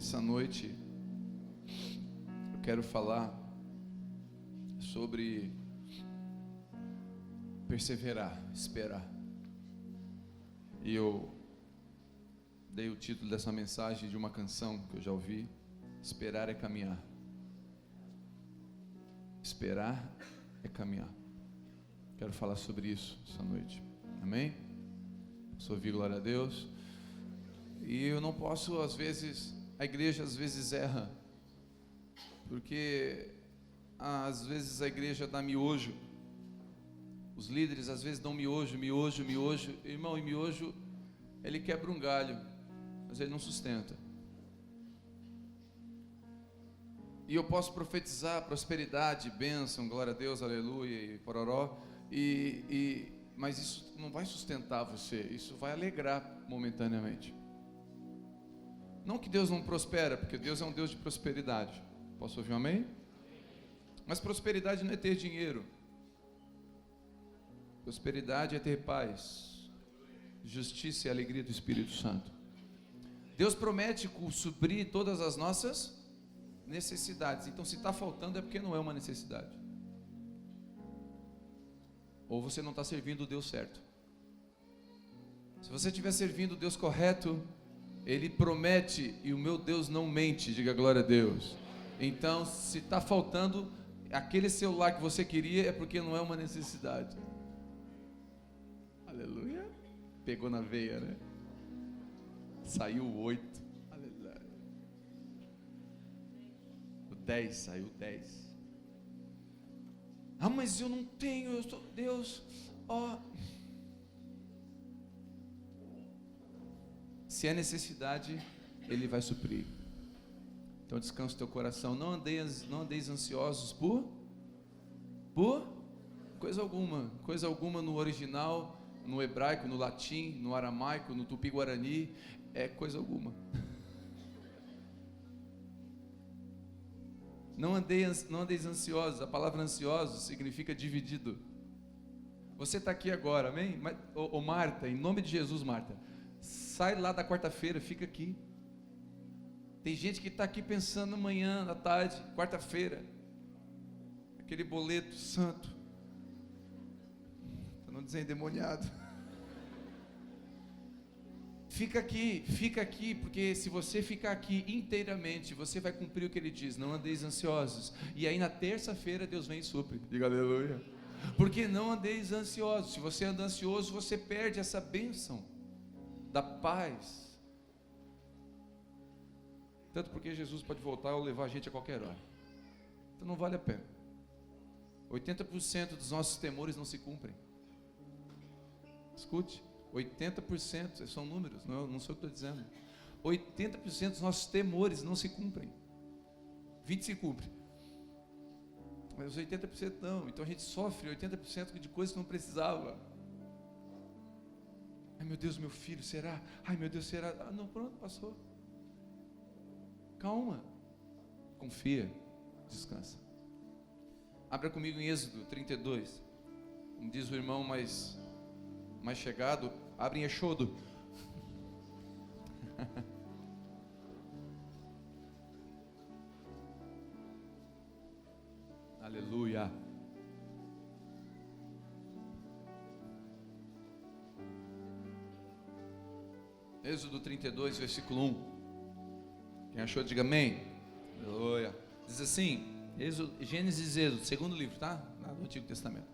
Essa noite eu quero falar sobre perseverar, esperar. E eu dei o título dessa mensagem de uma canção que eu já ouvi: Esperar é caminhar. Esperar é caminhar. Quero falar sobre isso essa noite. Amém? Posso ouvir glória a Deus? E eu não posso, às vezes, a igreja às vezes erra, porque às vezes a igreja dá miojo, os líderes às vezes dão miojo. Irmão, e miojo, ele quebra um galho, mas ele não sustenta. E eu posso profetizar prosperidade, bênção, glória a Deus, aleluia e pororó, mas isso não vai sustentar você, isso vai alegrar momentaneamente. Não que Deus não prospera, porque Deus é um Deus de prosperidade. Posso ouvir um amém? Mas prosperidade não é ter dinheiro. Prosperidade é ter paz, justiça e alegria do Espírito Santo. Deus promete suprir todas as nossas necessidades. Então, se está faltando é porque não é uma necessidade. Ou você não está servindo o Deus certo. Se você estiver servindo o Deus correto, Ele promete e o meu Deus não mente. Diga glória a Deus. Então, se está faltando aquele celular que você queria, é porque não é uma necessidade. Aleluia. Pegou na veia, né? Saiu o 8. Aleluia. O 10, saiu o 10. Ah, mas eu não tenho, eu estou... Deus, ó... Se é necessidade, Ele vai suprir. Então descansa o teu coração. Não andeis ansiosos por coisa alguma. Coisa alguma no original, no hebraico, no latim, no aramaico, no tupi-guarani, é coisa alguma. Não andeis ansiosos. A palavra ansioso significa dividido. Você está aqui agora, amém? Ô Marta, em nome de Jesus, Marta, sai lá da quarta-feira, fica aqui. Tem gente que está aqui pensando amanhã, à tarde, quarta-feira, aquele boleto santo, para não dizer endemoniado. Fica aqui, porque se você ficar aqui inteiramente, você vai cumprir o que Ele diz. Não andeis ansiosos. E aí na terça-feira Deus vem e supre. Diga aleluia. Porque não andeis ansiosos. Se você anda ansioso, você perde essa bênção da paz. Tanto porque Jesus pode voltar ou levar a gente a qualquer hora. Então não vale a pena. 80% dos nossos temores não se cumprem. Escute, 80%, são números, não sou eu que estou dizendo. 80% dos nossos temores não se cumprem. 20% se cumpre, mas os 80% não. Então a gente sofre 80% de coisas que não precisava. Ai meu Deus, meu filho, será? Ai meu Deus, será? Ah, não, pronto, passou. Calma, confia, descansa. Abra comigo em Êxodo 32. Como diz o irmão mais chegado, abre em Exodo. Aleluia. Êxodo 32, versículo 1. Quem achou, diga amém. Aleluia. Diz assim, Gênesis e Êxodo, segundo livro, tá? No Antigo Testamento.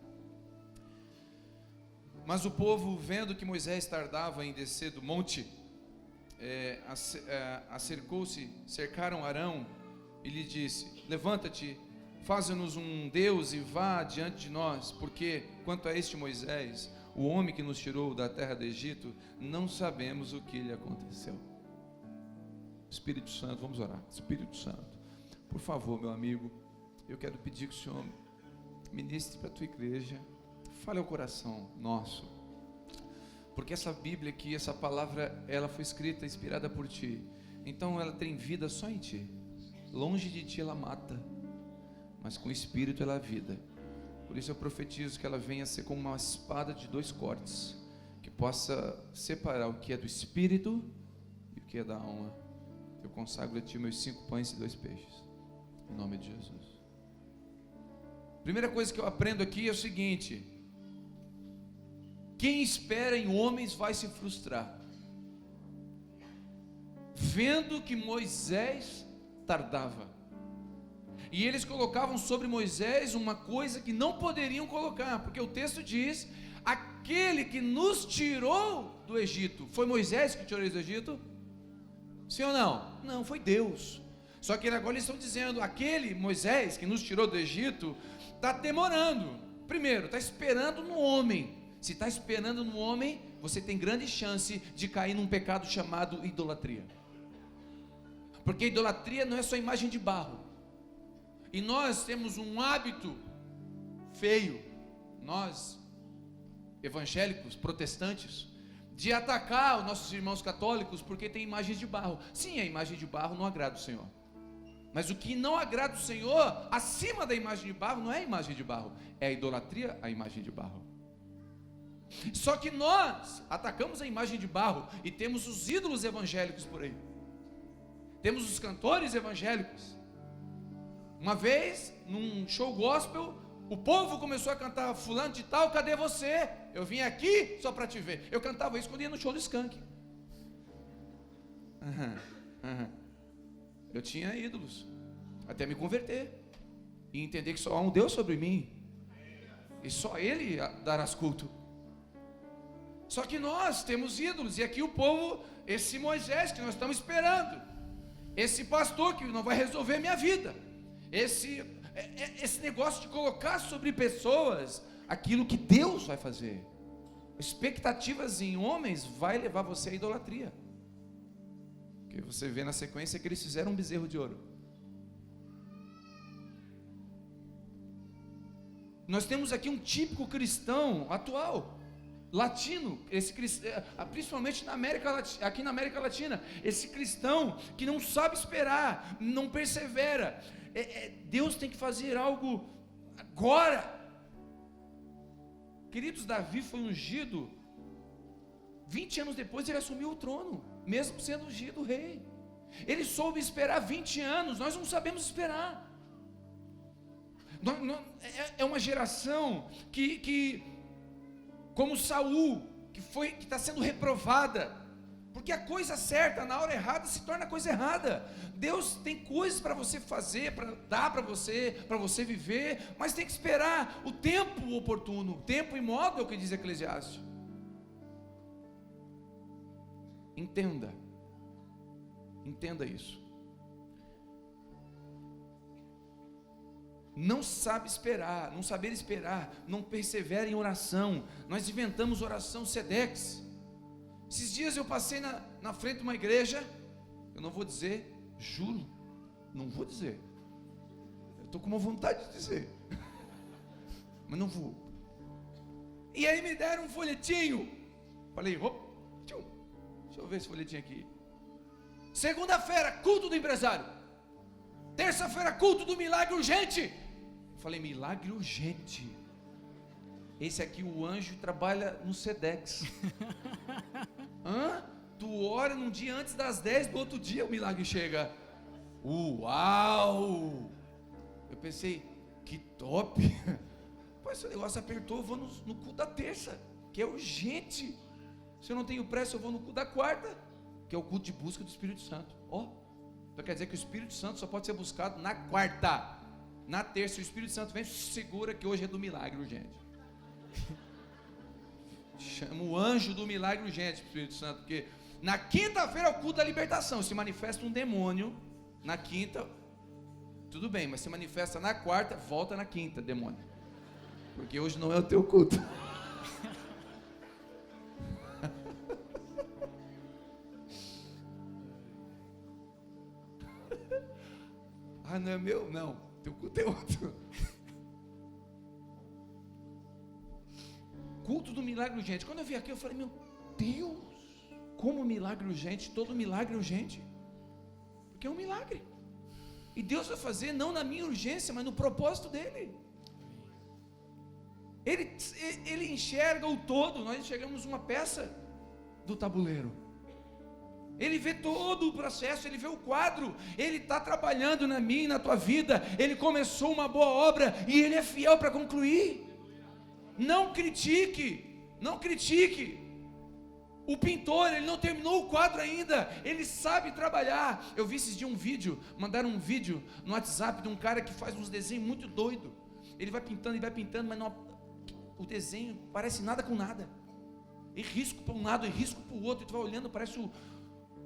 Mas o povo, vendo que Moisés tardava em descer do monte, acercou-se, cercaram Arão e lhe disse: levanta-te, faze-nos um Deus e vá diante de nós, porque quanto a este Moisés, o homem que nos tirou da terra do Egito, não sabemos o que lhe aconteceu. Espírito Santo, vamos orar. Espírito Santo, por favor, meu amigo, eu quero pedir que o Senhor ministre para a tua igreja, fale ao coração nosso, porque essa Bíblia aqui, essa palavra, ela foi escrita, inspirada por Ti, então ela tem vida só em Ti. Longe de Ti ela mata, mas com o Espírito ela é vida. Por isso eu profetizo que ela venha a ser como uma espada de 2 cortes, que possa separar o que é do Espírito e o que é da alma. eu consagro a Ti meus 5 pães e 2 peixes, em nome de Jesus. Primeira coisa que eu aprendo aqui é o seguinte: quem espera em homens vai se frustrar. Vendo que Moisés tardava, e eles colocavam sobre Moisés uma coisa que não poderiam colocar, porque o texto diz: aquele que nos tirou do Egito. Foi Moisés que tirou eles do Egito? Sim ou não? Não, foi Deus. Só que agora eles estão dizendo: aquele Moisés que nos tirou do Egito está demorando. Primeiro, está esperando no homem. Se está esperando no homem, você tem grande chance de cair num pecado chamado idolatria. Porque idolatria não é só imagem de barro. E nós temos um hábito feio, nós evangélicos, protestantes, de atacar os nossos irmãos católicos porque tem imagens de barro. Sim, a imagem de barro não agrada o Senhor. Mas o que não agrada o Senhor, acima da imagem de barro, não é a imagem de barro, é a idolatria, a imagem de barro. Só que nós atacamos a imagem de barro e temos os ídolos evangélicos por aí. Temos os cantores evangélicos. Uma vez, num show gospel, o povo começou a cantar: fulano de tal, cadê você? Eu vim aqui só para te ver. Eu cantava isso quando ia no show do Skank. Eu tinha ídolos, até me converter e entender que só há um Deus sobre mim, e só Ele darás culto. Só que nós temos ídolos, e aqui o povo, esse Moisés que nós estamos esperando, esse pastor que não vai resolver minha vida, esse negócio de colocar sobre pessoas aquilo que Deus vai fazer, expectativas em homens, vai levar você à idolatria. Porque você vê na sequência que eles fizeram um bezerro de ouro. Nós temos aqui um típico cristão atual, latino, principalmente aqui na América Latina, esse cristão que não sabe esperar, não persevera. Deus tem que fazer algo agora. Queridos, Davi foi ungido 20 anos depois, ele assumiu o trono, mesmo sendo ungido rei. Ele soube esperar 20 anos, nós não sabemos esperar. É uma geração que como Saul, que está sendo reprovada, porque a coisa certa na hora errada se torna coisa errada. Deus tem coisas para você fazer, para dar para você viver, mas tem que esperar o tempo oportuno, tempo e modo, é o que diz Eclesiastes. Entenda isso. Não saber esperar, não persevera em oração. Nós inventamos oração Sedex. Esses dias eu passei na frente de uma igreja, eu não vou dizer, juro, não vou dizer. Eu estou com uma vontade de dizer, mas não vou. E aí me deram um folhetinho. Falei: deixa eu ver esse folhetinho aqui. Segunda-feira, culto do empresário. Terça-feira, culto do milagre urgente. Falei: milagre urgente. Esse aqui, o anjo, trabalha no Sedex. Tu ora num dia antes das 10, do outro dia o milagre chega. Uau! Eu pensei: que top. Pô, esse negócio apertou, eu vou no culto da terça, que é urgente. Se eu não tenho pressa, eu vou no culto da quarta, que é o culto de busca do Espírito Santo. Então quer dizer que o Espírito Santo só pode ser buscado na quarta. Na terça, o Espírito Santo vem, segura que hoje é do milagre urgente. Chama o anjo do milagre urgente, Espírito Santo, porque na quinta-feira é o culto da libertação. Se manifesta um demônio na quinta, tudo bem, mas se manifesta na quarta, volta na quinta, demônio, porque hoje não é o teu culto. Não é meu? Não, teu culto é outro. Culto do milagre urgente. Quando eu vi aqui, eu falei: meu Deus, como milagre urgente? Todo milagre urgente, porque é um milagre, e Deus vai fazer não na minha urgência, mas no propósito dele. Ele enxerga o todo, nós enxergamos uma peça do tabuleiro. Ele vê todo o processo, ele vê o quadro, ele está trabalhando na minha e na tua vida, ele começou uma boa obra e ele é fiel para concluir. Não critique, não critique. O pintor, ele não terminou o quadro ainda, ele sabe trabalhar. Eu vi esses dias um vídeo, mandaram um vídeo no WhatsApp de um cara que faz uns desenhos muito doidos. Ele vai pintando, mas não, o desenho parece nada com nada. E risco para um lado, e risco para o outro, e tu vai olhando, parece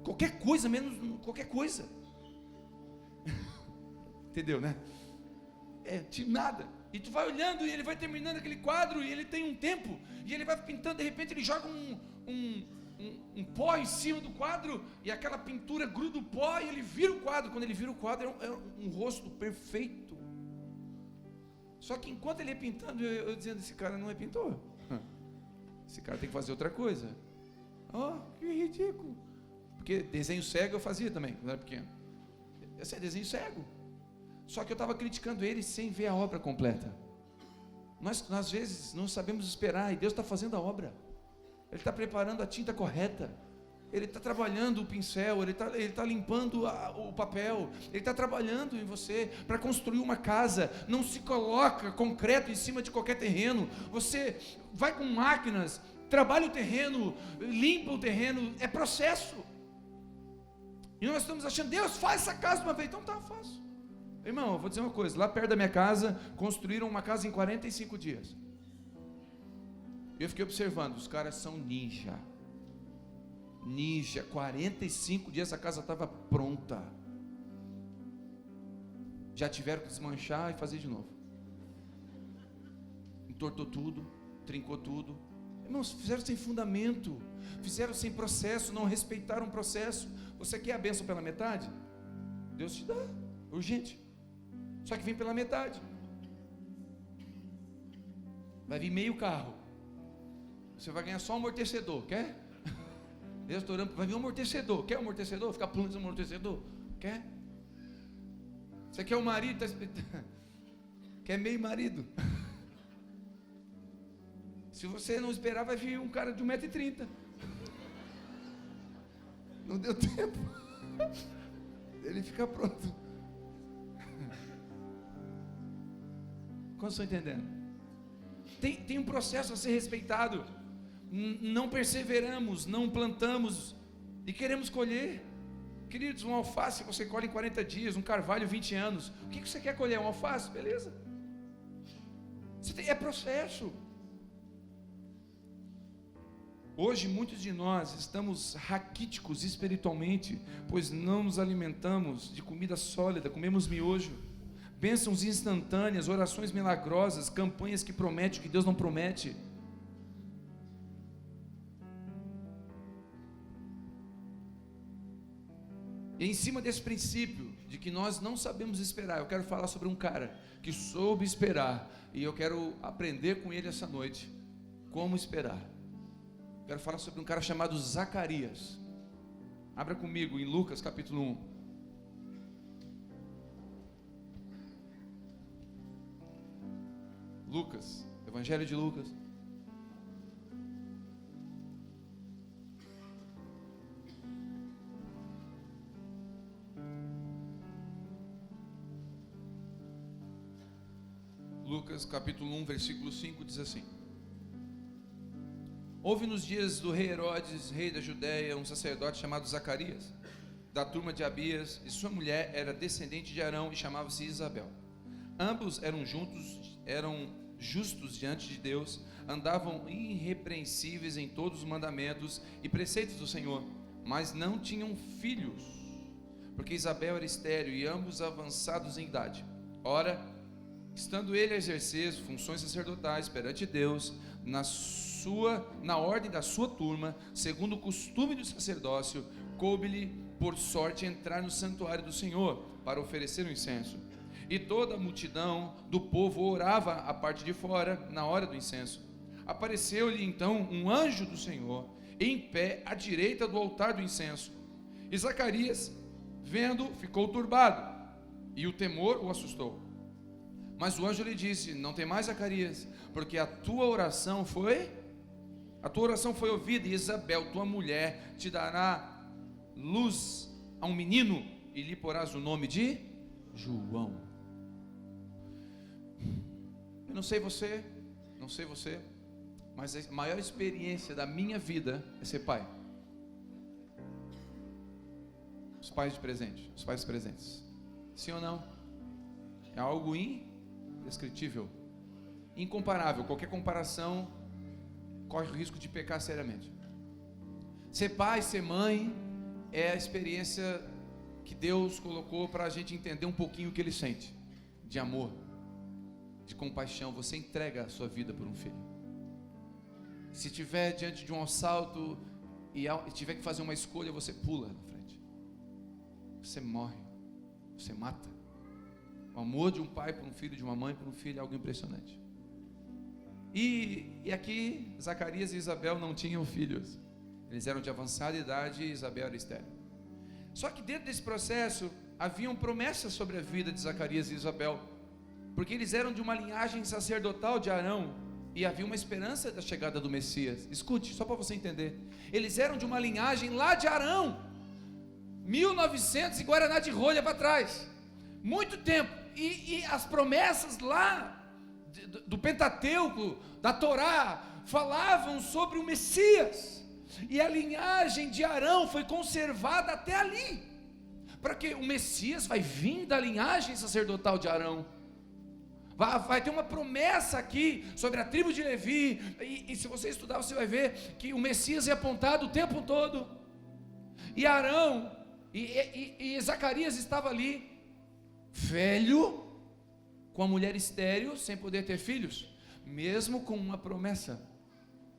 qualquer coisa, menos qualquer coisa. Entendeu, né? Tipo nada. E tu vai olhando, e ele vai terminando aquele quadro, e ele tem um tempo, e ele vai pintando, de repente ele joga um pó em cima do quadro, e aquela pintura gruda o pó, e ele vira o quadro. Quando ele vira o quadro, é um rosto perfeito. Só que enquanto ele é pintando, eu dizendo, esse cara não é pintor. Esse cara tem que fazer outra coisa. Que ridículo. Porque desenho cego eu fazia também, quando era pequeno. Esse é desenho cego. Só que eu estava criticando ele sem ver a obra completa. Nós, às vezes, não sabemos esperar, e Deus está fazendo a obra. Ele está preparando a tinta correta. Ele está trabalhando o pincel, ele está limpando o papel, ele está trabalhando em você para construir uma casa. Não se coloca concreto em cima de qualquer terreno. Você vai com máquinas, trabalha o terreno, limpa o terreno, é processo. E nós estamos achando, Deus, faz essa casa de uma vez. Então tá, faço. Irmão, eu vou dizer uma coisa, lá perto da minha casa, construíram uma casa em 45 dias. E eu fiquei observando, os caras são ninja, 45 dias a casa estava pronta. Já tiveram que desmanchar e fazer de novo. Entortou tudo, trincou tudo. Irmãos, fizeram sem fundamento, fizeram sem processo, não respeitaram o processo. Você quer a bênção pela metade? Deus te dá, urgente. Só que vem pela metade. Vai vir meio carro. Você vai ganhar só um amortecedor, quer? Deus está orando, vai vir um amortecedor. Quer um amortecedor? Ficar pulando esse amortecedor? Quer? Você quer um marido? Quer meio marido? Se você não esperar, vai vir um cara de 1,30 m. Não deu tempo. Ele fica pronto. Como estão entendendo? Tem um processo a ser respeitado. Não perseveramos, não plantamos e queremos colher. Queridos, um alface você colhe em 40 dias, um carvalho 20 anos. O que você quer colher? Um alface? Beleza. É processo. Hoje muitos de nós estamos raquíticos espiritualmente, pois não nos alimentamos de comida sólida, comemos miojo, bênçãos instantâneas, orações milagrosas, campanhas que prometem o que Deus não promete. E em cima desse princípio de que nós não sabemos esperar, eu quero falar sobre um cara que soube esperar, e eu quero aprender com ele essa noite como esperar. Quero falar sobre um cara chamado Zacarias. Abra comigo em Lucas capítulo 1. Lucas, Evangelho de Lucas. Lucas capítulo 1, versículo 5 diz assim: Houve nos dias do rei Herodes, rei da Judéia, um sacerdote chamado Zacarias, da turma de Abias, e sua mulher era descendente de Arão e chamava-se Isabel. Ambos eram justos diante de Deus, andavam irrepreensíveis em todos os mandamentos e preceitos do Senhor, mas não tinham filhos, porque Isabel era estéril e ambos avançados em idade. Ora, estando ele a exercer funções sacerdotais perante Deus, na ordem da sua turma, segundo o costume do sacerdócio, coube-lhe por sorte entrar no santuário do Senhor para oferecer o incenso. E toda a multidão do povo orava à parte de fora na hora do incenso. Apareceu-lhe então um anjo do Senhor, em pé à direita do altar do incenso. E Zacarias, vendo, ficou turbado, e o temor o assustou. Mas o anjo lhe disse: não temais, Zacarias, porque a tua oração foi ouvida, e Isabel, tua mulher, te dará luz a um menino e lhe porás o nome de João. Eu não sei você, mas a maior experiência da minha vida é ser pai. Os pais presentes. Sim ou não? É algo indescritível, incomparável. Qualquer comparação corre o risco de pecar seriamente. Ser pai, ser mãe é a experiência que Deus colocou para a gente entender um pouquinho o que Ele sente, de amor, de compaixão. Você entrega a sua vida por um filho. Se estiver diante de um assalto e tiver que fazer uma escolha, você pula na frente, você morre, você mata. O amor de um pai por um filho, de uma mãe por um filho, é algo impressionante. E aqui Zacarias e Isabel não tinham filhos, eles eram de avançada idade e Isabel era estéril. Só que dentro desse processo haviam promessas sobre a vida de Zacarias e Isabel, porque eles eram de uma linhagem sacerdotal de Arão, e havia uma esperança da chegada do Messias. Escute, só para você entender, eles eram de uma linhagem lá de Arão, 1900 e Guaraná de rolha para trás, muito tempo, e as promessas lá do Pentateuco, da Torá, falavam sobre o Messias, e a linhagem de Arão foi conservada até ali, para que o Messias vai vir da linhagem sacerdotal de Arão. Vai ter uma promessa aqui sobre a tribo de Levi, e se você estudar você vai ver que o Messias é apontado o tempo todo, e Arão e Zacarias estava ali, velho, com a mulher estéril, sem poder ter filhos, mesmo com uma promessa.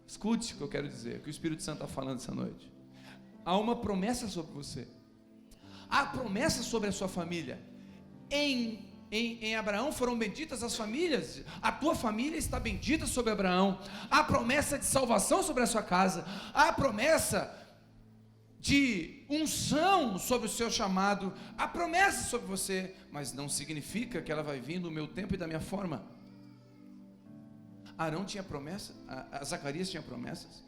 Escute o que eu quero dizer, o que o Espírito Santo está falando essa noite. Há uma promessa sobre você, há promessa sobre a sua família. Em Abraão foram benditas as famílias, a tua família está bendita sobre Abraão. Há promessa de salvação sobre a sua casa, há promessa de unção sobre o seu chamado, há promessa sobre você, mas não significa que ela vai vir no meu tempo e da minha forma. Arão tinha promessa, Zacarias tinha promessas,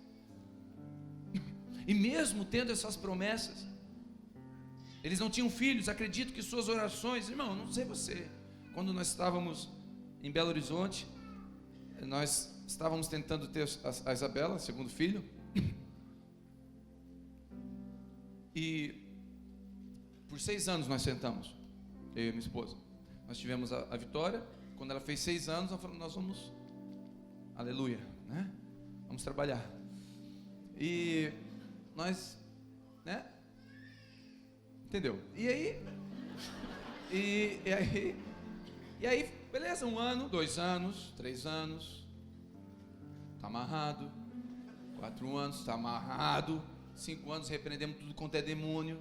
e mesmo tendo essas promessas, eles não tinham filhos. Acredito que suas orações, irmão, não sei você, quando nós estávamos em Belo Horizonte, nós estávamos tentando ter a Isabela, segundo filho, e por 6 anos nós sentamos, eu e minha esposa. Nós tivemos a Vitória. Quando ela fez 6 anos, nós falamos, nós vamos, aleluia, né? Vamos trabalhar. E nós, né? Entendeu? E aí, beleza, 1 ano, 2 anos, 3 anos, está amarrado. 4 anos, está amarrado. 5 anos, repreendemos tudo quanto é demônio.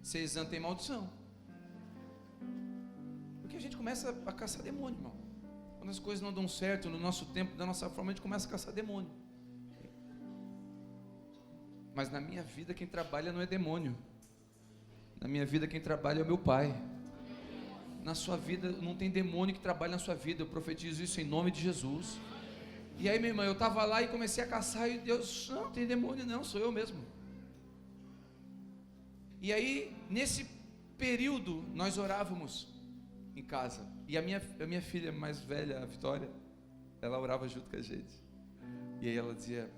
6 anos tem maldição. Porque a gente começa a caçar demônio, irmão. Quando as coisas não dão certo no nosso tempo, da nossa forma, a gente começa a caçar demônio. Mas na minha vida quem trabalha não é demônio. Na minha vida quem trabalha é o meu pai. Na sua vida não tem demônio que trabalha na sua vida. Eu profetizo isso em nome de Jesus. E aí, minha irmã, eu estava lá e comecei a caçar, e Deus, não tem demônio não, sou eu mesmo. E aí, nesse período, nós orávamos em casa, e a minha filha mais velha, a Vitória, ela orava junto com a gente, e aí ela dizia,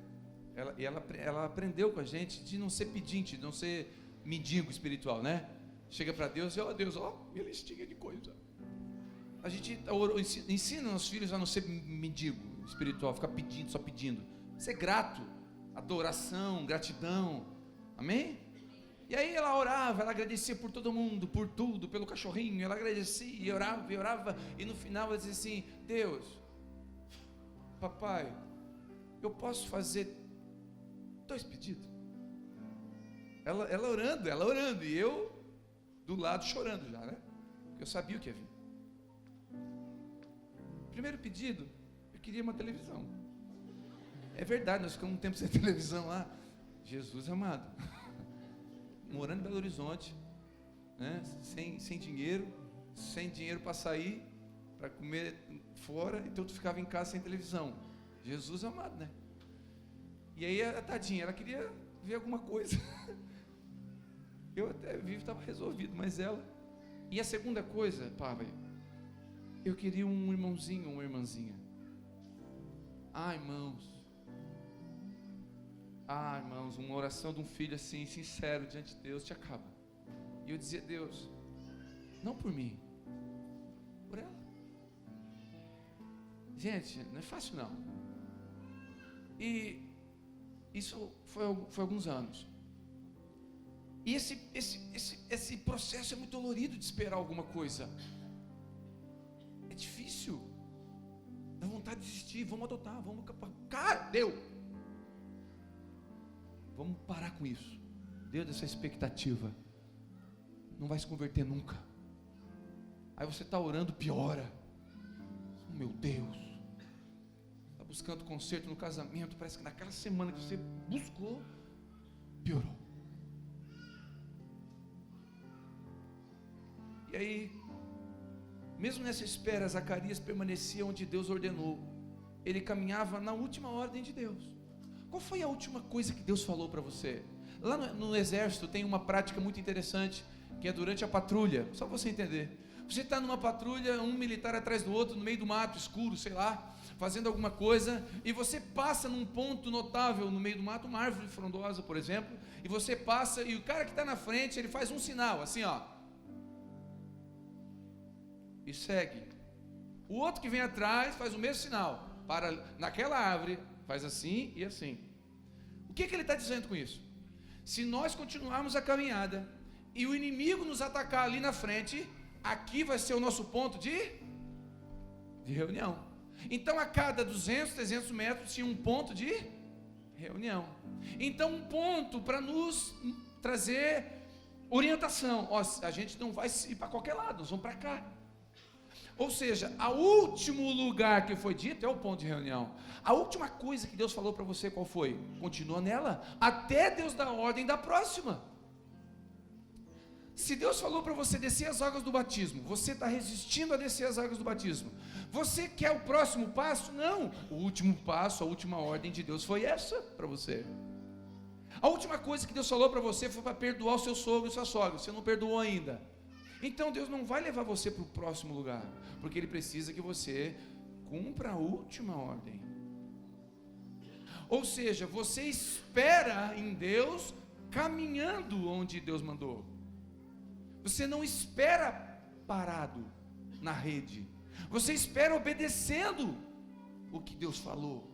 ela aprendeu com a gente de não ser pedinte, de não ser mendigo espiritual, né? Chega para Deus e, ó Deus, ó, minha listinha de coisa. A gente ensina nossos filhos a não ser mendigo espiritual, ficar pedindo, só pedindo, ser grato, adoração, gratidão, amém? E aí ela orava, ela agradecia por todo mundo, por tudo, pelo cachorrinho, ela agradecia e orava, e no final ela dizia assim, Deus, papai, eu posso fazer 2 pedidos? Ela orando, e eu do lado chorando já, né? Porque eu sabia o que ia vir. Primeiro pedido, eu queria uma televisão. É verdade, nós ficamos um tempo sem televisão lá. Jesus amado, morando em Belo Horizonte, né? sem dinheiro para sair, para comer fora, então tu ficava em casa sem televisão. Jesus amado, né? E aí a tadinha, ela queria ver alguma coisa. Eu até vivo, estava resolvido, mas ela... E a segunda coisa, pai, eu queria um irmãozinho, uma irmãzinha. Irmãos, uma oração de um filho assim, sincero, diante de Deus, te acaba. E eu dizia: Deus, não por mim, por ela. Gente, não é fácil não. E isso foi alguns anos. E esse processo é muito dolorido de esperar alguma coisa. É difícil. Dá vontade de desistir. Vamos adotar, vamos... Cara, deu. Vamos parar com isso. Deus, essa expectativa não vai se converter nunca. Aí você está orando, piora. Oh, meu Deus. Está buscando conserto no casamento. Parece que naquela semana que você buscou, piorou. E aí, mesmo nessa espera, Zacarias permanecia onde Deus ordenou. Ele caminhava na última ordem de Deus. Qual foi a última coisa que Deus falou para você? Lá no exército tem uma prática muito interessante, que é durante a patrulha, só para você entender. Você está numa patrulha, um militar atrás do outro, no meio do mato escuro, sei lá, fazendo alguma coisa, e você passa num ponto notável no meio do mato, uma árvore frondosa, por exemplo, e você passa, e o cara que está na frente, ele faz um sinal, assim ó, e segue. O outro que vem atrás faz o mesmo sinal, para naquela árvore, faz assim e assim. O que ele está dizendo com isso? Se nós continuarmos a caminhada e o inimigo nos atacar ali na frente, aqui vai ser o nosso ponto de reunião. Então a cada 200, 300 metros tinha um ponto de reunião. Então um ponto para nos trazer orientação. A gente não vai ir para qualquer lado, nós vamos para cá. Ou seja, o último lugar que foi dito é o ponto de reunião. A última coisa que Deus falou para você, qual foi? Continua nela, até Deus dar a ordem da próxima. Se Deus falou para você descer as águas do batismo, você está resistindo a descer as águas do batismo, você quer o próximo passo? Não, o último passo, a última ordem de Deus foi essa para você. A última coisa que Deus falou para você foi para perdoar o seu sogro e sua sogra, você não perdoou ainda. Então Deus não vai levar você para o próximo lugar, porque Ele precisa que você cumpra a última ordem. Ou seja, você espera em Deus, caminhando onde Deus mandou. Você não espera parado na rede, você espera obedecendo o que Deus falou.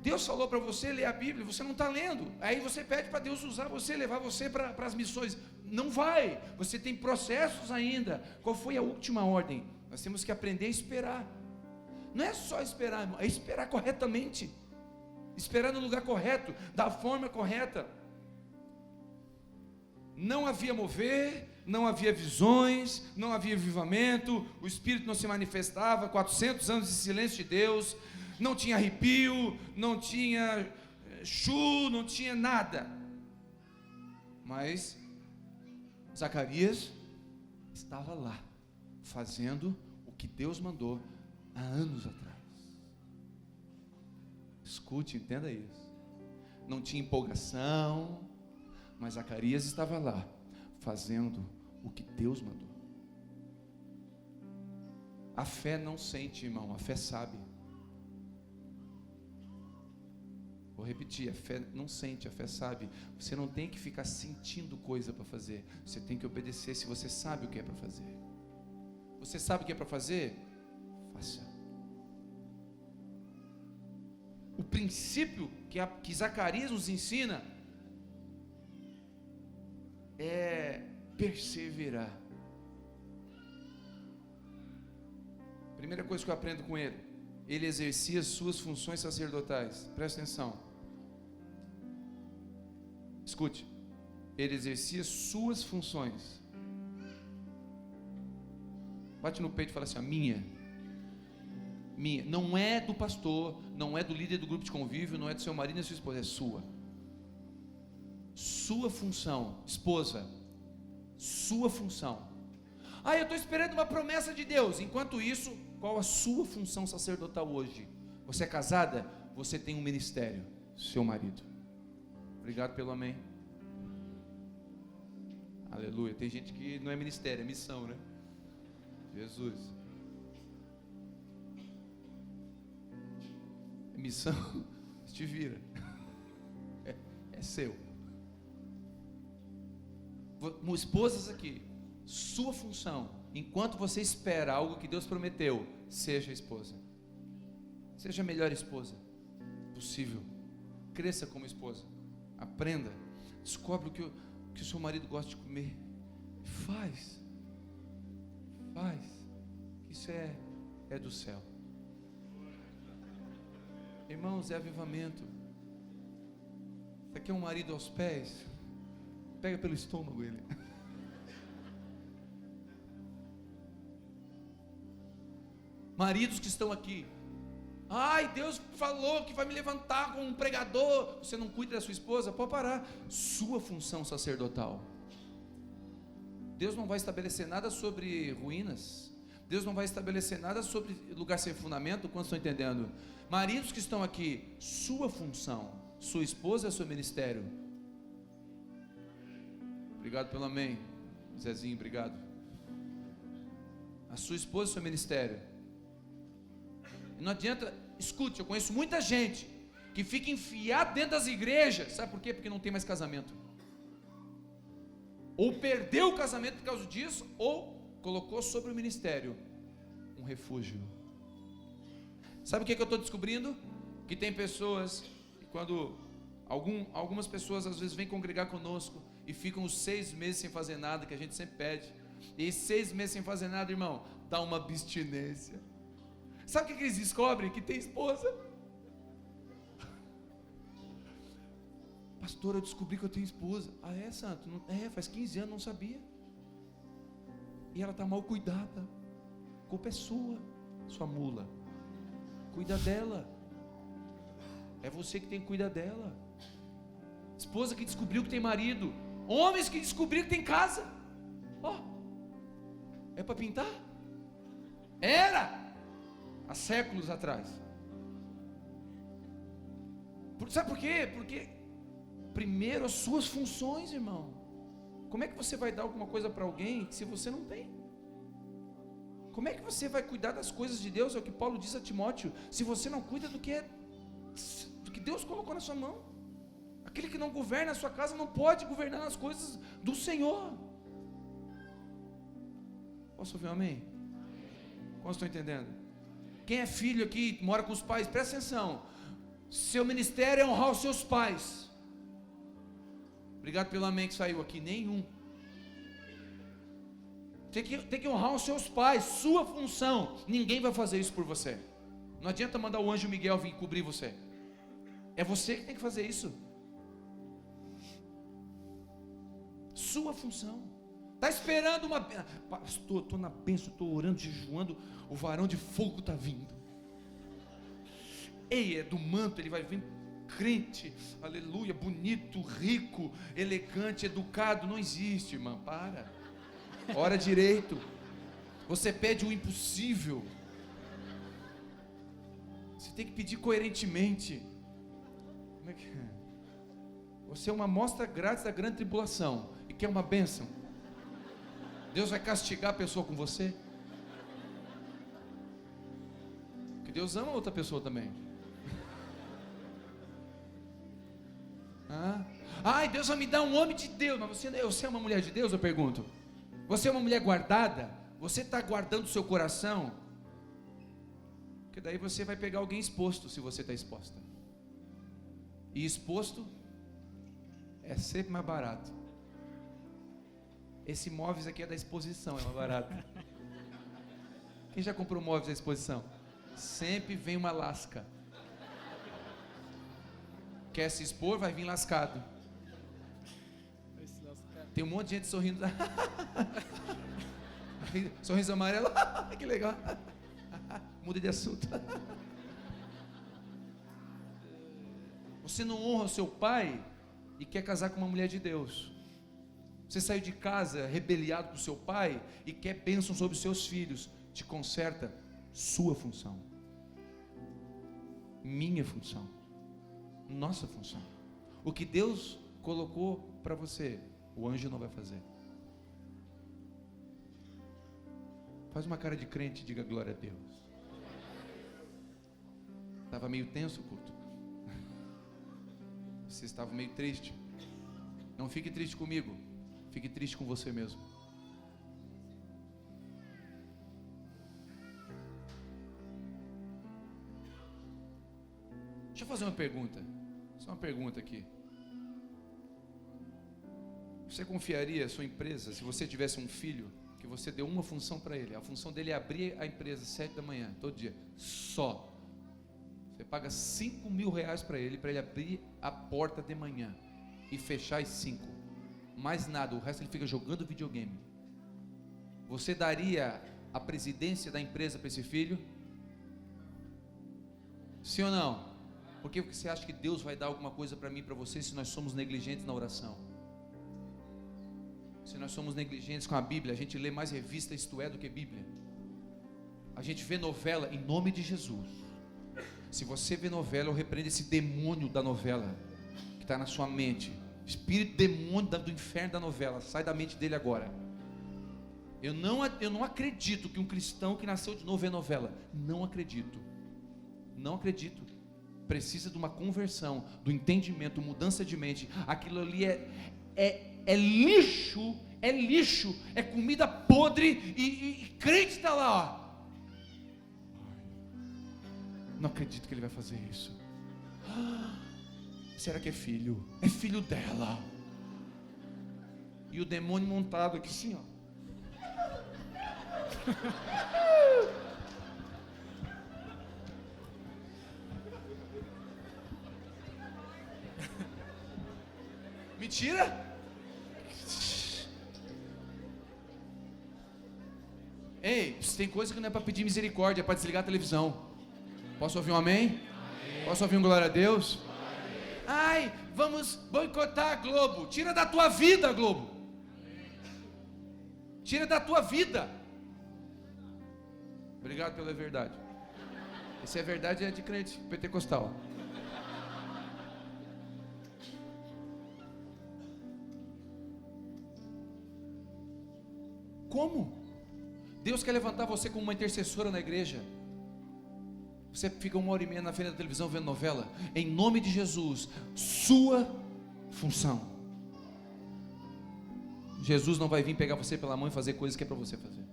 Deus falou para você ler a Bíblia, você não está lendo, aí você pede para Deus usar você, levar você para as missões. Não vai, você tem processos ainda. Qual foi a última ordem? Nós temos que aprender a esperar. Não é só esperar, irmão, é esperar corretamente, esperar no lugar correto, da forma correta. Não havia mover, não havia visões, não havia avivamento, o Espírito não se manifestava, 400 anos de silêncio de Deus, não tinha arrepio, não tinha não tinha nada. Mas Zacarias estava lá, fazendo o que Deus mandou há anos atrás. Escute, entenda isso. Não tinha empolgação, mas Zacarias estava lá, fazendo o que Deus mandou. A fé não sente, irmão, a fé sabe. Vou repetir, a fé não sente, a fé sabe. Você não tem que ficar sentindo coisa para fazer, você tem que obedecer se você sabe o que é para fazer. Você sabe o que é para fazer? Faça. O princípio que Zacarias nos ensina é perseverar. Primeira coisa que eu aprendo com ele exercia suas funções sacerdotais. Presta atenção. Escute, ele exercia suas funções. Bate no peito e fala assim: a minha, não é do pastor, não é do líder do grupo de convívio, não é do seu marido e da sua esposa, é sua. Sua função, esposa, sua função. Eu estou esperando uma promessa de Deus. Enquanto isso, qual a sua função sacerdotal hoje? Você é casada? Você tem um ministério, seu marido. Obrigado pelo amém. Aleluia. Tem gente que não é ministério, é missão, né? Jesus. Missão, te vira. É seu. Esposas aqui, sua função, enquanto você espera algo que Deus prometeu, seja esposa. Seja a melhor esposa possível. Cresça como esposa. Aprenda. Descobre o que o seu marido gosta de comer. Faz. Isso é do céu. Irmãos, é avivamento. Você quer um marido aos pés? Pega pelo estômago ele. Maridos que estão aqui. Ai, Deus falou que vai me levantar como um pregador. Você não cuida da sua esposa? Pode parar. Sua função sacerdotal. Deus não vai estabelecer nada sobre ruínas. Deus não vai estabelecer nada sobre lugar sem fundamento. Quantos estão entendendo? Maridos que estão aqui, sua função, sua esposa é seu ministério. Obrigado pelo amém, Zezinho, obrigado. A sua esposa é seu ministério. E não adianta, escute, eu conheço muita gente que fica enfiado dentro das igrejas. Sabe por quê? Porque não tem mais casamento. Ou perdeu o casamento por causa disso, ou colocou sobre o ministério um refúgio. Sabe o que eu estou descobrindo? Que tem pessoas, quando algumas pessoas às vezes vêm congregar conosco e ficam os 6 meses sem fazer nada, que a gente sempre pede. E esses 6 meses sem fazer nada, irmão, dá uma abstinência. Sabe o que eles descobrem? Que tem esposa. Pastor, eu descobri que eu tenho esposa. Ah, é, santo? Faz 15 anos, não sabia. E ela está mal cuidada. A culpa é sua mula. Cuida dela. É você que tem que cuidar dela. Esposa que descobriu que tem marido. Homens que descobriram que tem casa. É para pintar? Era há séculos atrás. Sabe por quê? Porque primeiro as suas funções, irmão. Como é que você vai dar alguma coisa para alguém se você não tem? Como é que você vai cuidar das coisas de Deus? É o que Paulo diz a Timóteo. Se você não cuida do que Deus colocou na sua mão. Aquele que não governa a sua casa não pode governar as coisas do Senhor. Posso ouvir um amém? Como estão entendendo? Quem é filho aqui, mora com os pais, presta atenção. Seu ministério é honrar os seus pais. Obrigado pelo amém que saiu aqui. Nenhum. Tem que honrar os seus pais. Sua função. Ninguém vai fazer isso por você. Não adianta mandar o anjo Miguel vir cobrir você. É você que tem que fazer isso. Sua função. Está esperando uma... Pastor, estou na bênção, estou orando, jejuando. O varão de fogo está vindo. Ei, é do manto, ele vai vir crente, aleluia, bonito, rico, elegante, educado. Não existe, irmã, para. Ora direito. Você pede o impossível. Você tem que pedir coerentemente. Como é que é? Você é uma amostra grátis da grande tribulação e quer uma bênção. Deus vai castigar a pessoa com você? Porque Deus ama outra pessoa também. Ai, Deus vai me dar um homem de Deus. Mas você é uma mulher de Deus, eu pergunto. Você é uma mulher guardada? Você está guardando o seu coração? Porque daí você vai pegar alguém exposto, se você está exposta. E exposto é sempre mais barato. Esse móveis aqui é da exposição, é mais barato. Quem já comprou móveis da exposição? Sempre vem uma lasca. Quer se expor, vai vir lascado. Tem um monte de gente sorrindo. Sorriso amarelo. Que legal. Muda de assunto. Você não honra o seu pai e quer casar com uma mulher de Deus. Você saiu de casa rebeliado com o seu pai e quer bênção sobre os seus filhos. Te conserta. Sua função. Minha função. Nossa função. O que Deus colocou para você, o anjo não vai fazer. Faz uma cara de crente e diga glória a Deus. Estava meio tenso o culto. Você estava meio triste. Não fique triste comigo. Fique triste com você mesmo. Deixa eu fazer uma pergunta. Só uma pergunta aqui. Você confiaria a sua empresa se você tivesse um filho que você deu uma função para ele? A função dele é abrir a empresa às 7 da manhã, todo dia. Só. Você paga R$5.000 para ele abrir a porta de manhã e fechar às 5. Mais nada, o resto ele fica jogando videogame. Você daria a presidência da empresa para esse filho? Sim ou não? Por que você acha que Deus vai dar alguma coisa para mim e para você se nós somos negligentes na oração? Se nós somos negligentes com a Bíblia, a gente lê mais revista Isto É do que Bíblia. A gente vê novela em nome de Jesus. Se você vê novela, eu repreendo esse demônio da novela que está na sua mente. Espírito demônio do inferno da novela, sai da mente dele agora. Eu não acredito que um cristão que nasceu de novo vê novela. Não acredito. Não acredito. Precisa de uma conversão, do entendimento, mudança de mente. Aquilo ali é lixo, é comida podre e crente está lá, ó. Não acredito que ele vai fazer isso. Será que é filho? É filho dela. E o demônio montado aqui assim, ó. Mentira? Ei, tem coisa que não é para pedir misericórdia, é para desligar a televisão. Posso ouvir um amém? Amém. Posso ouvir um glória a Deus? Amém. Ai, vamos boicotar a Globo. Tira da tua vida, Globo. Tira da tua vida. Obrigado pela verdade. Se é verdade, é de crente pentecostal. Como? Deus quer levantar você como uma intercessora na igreja. Você fica 1h30 na frente da televisão vendo novela. Em nome de Jesus, sua função. Jesus não vai vir pegar você pela mão e fazer coisas que é para você fazer.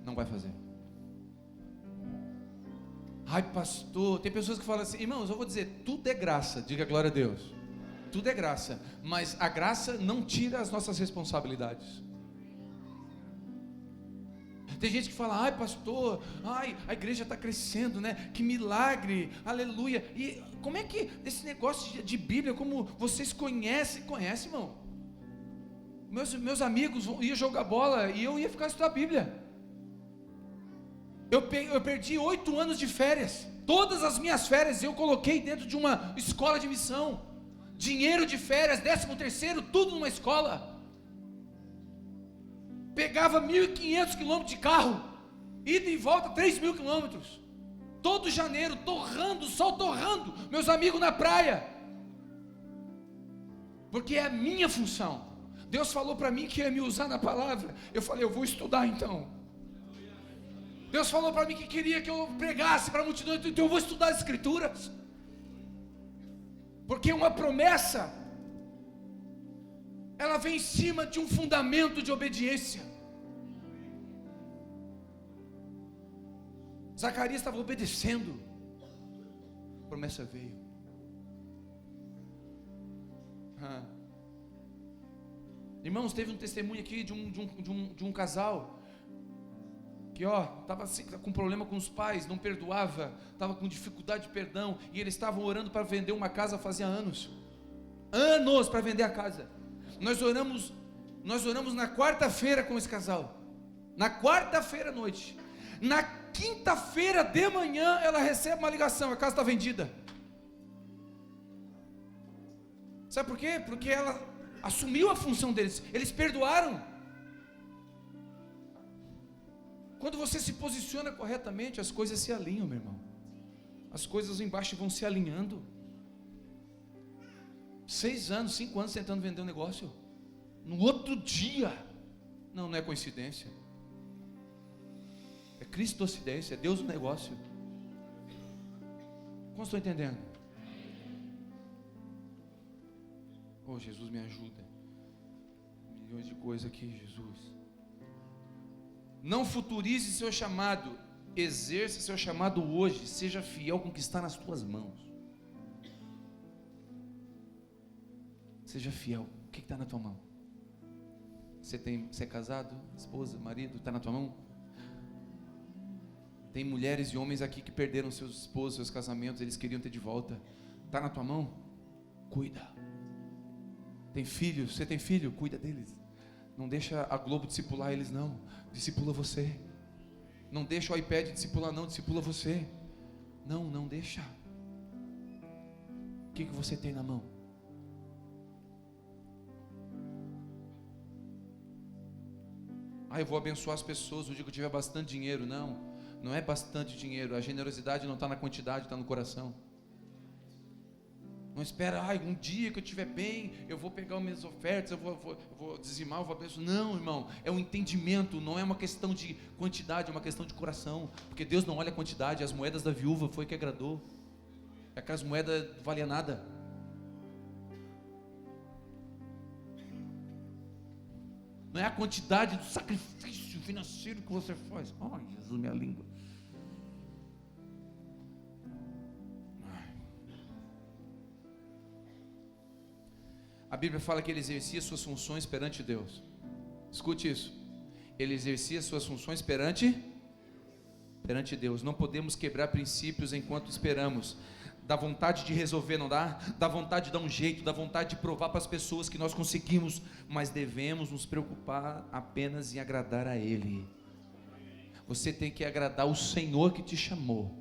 Não vai fazer. Ai, pastor, tem pessoas que falam assim, irmãos, eu vou dizer, tudo é graça. Diga glória a Deus. Tudo é graça, mas a graça não tira as nossas responsabilidades. Tem gente que fala, ai pastor, ai, a igreja está crescendo, né? Que milagre, aleluia. E como é que esse negócio de Bíblia, como vocês conhecem, irmão? Meus amigos iam jogar bola e eu ia ficar estudando a Bíblia. Eu perdi 8 anos de férias. Todas as minhas férias eu coloquei dentro de uma escola de missão. Dinheiro de férias, 13º, tudo numa escola. Pegava 1.500 quilômetros de carro, ida e volta 3.000 quilômetros, todo janeiro, torrando, sol torrando, meus amigos na praia, porque é a minha função. Deus falou para mim que ia me usar na palavra, eu falei, eu vou estudar então. Deus falou para mim que queria que eu pregasse para a multidão, então eu vou estudar as escrituras, porque uma promessa, ela vem em cima de um fundamento de obediência. Zacarias estava obedecendo, a promessa veio. Irmãos, teve um testemunho aqui de um casal que estava com problema com os pais, não perdoava, estava com dificuldade de perdão, e eles estavam orando para vender uma casa fazia anos para vender a casa. Nós oramos na quarta-feira com esse casal, na quarta-feira à noite. Na quinta-feira de manhã ela recebe uma ligação, a casa está vendida. Sabe por quê? Porque ela assumiu a função deles, eles perdoaram. Quando você se posiciona corretamente, as coisas se alinham, meu irmão. As coisas embaixo vão se alinhando. 6 anos, 5 anos tentando vender um negócio. No outro dia, não é coincidência. cristocidência, é Deus no negócio. Como estou entendendo? Oh, Jesus, me ajuda. Milhões de coisas aqui, Jesus. Não futurize seu chamado, exerça seu chamado hoje, seja fiel com o que está nas tuas mãos. Seja fiel. O que está na tua mão? Você é casado? Esposa, marido? Está na tua mão? Tem mulheres e homens aqui que perderam seus esposos, seus casamentos, eles queriam ter de volta. Está na tua mão? Cuida. Tem filhos? Você tem filho? Cuida deles. Não deixa a Globo discipular eles, não. Discipula você. Não deixa o iPad discipular, não. Discipula você. Não deixa. O que você tem na mão? Eu vou abençoar as pessoas no dia que eu tiver bastante dinheiro. Não é bastante dinheiro. A generosidade não está na quantidade, está no coração. Não espera, um dia que eu estiver bem, eu vou pegar as minhas ofertas, eu vou dizimar, eu vou abençoar. Não, irmão, é um entendimento, não é uma questão de quantidade, é uma questão de coração. Porque Deus não olha a quantidade. As moedas da viúva foi que agradou. Aquelas moedas não valiam nada. Não é a quantidade do sacrifício financeiro que você faz. Ai, Jesus, minha língua. A Bíblia fala que ele exercia suas funções perante Deus. Escute isso. Ele exercia suas funções perante Deus. Não podemos quebrar princípios enquanto esperamos. Dá vontade de resolver, não dá? Dá vontade de dar um jeito, dá vontade de provar para as pessoas que nós conseguimos, mas devemos nos preocupar apenas em agradar a Ele. Você tem que agradar o Senhor que te chamou.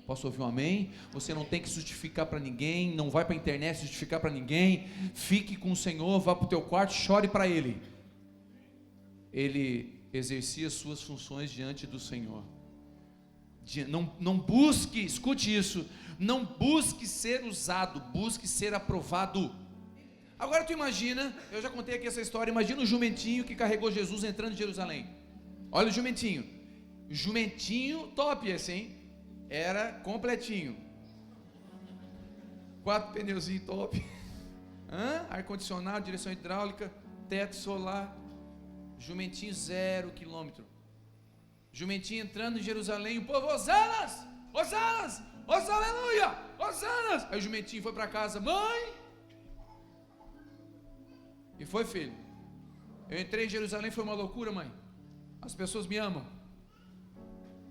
Posso ouvir um amém? Você não tem que justificar para ninguém, não vai para a internet justificar para ninguém. Fique com o Senhor, vá para o teu quarto, chore para Ele. Ele exercia suas funções diante do Senhor. Não busque, escute isso, não busque ser usado, busque ser aprovado. Agora tu imagina, eu já contei aqui essa história, imagina o jumentinho que carregou Jesus entrando em Jerusalém. Olha o jumentinho top esse, hein? Era completinho, 4 pneuzinhos top, ar-condicionado, direção hidráulica, teto solar, jumentinho 0 quilômetro. Jumentinho entrando em Jerusalém, o povo, Hosanas, Hosanas, Hosanas, aleluia, Hosanas. Aí o jumentinho foi para casa, mãe, e foi, filho, eu entrei em Jerusalém, foi uma loucura, mãe, as pessoas me amam.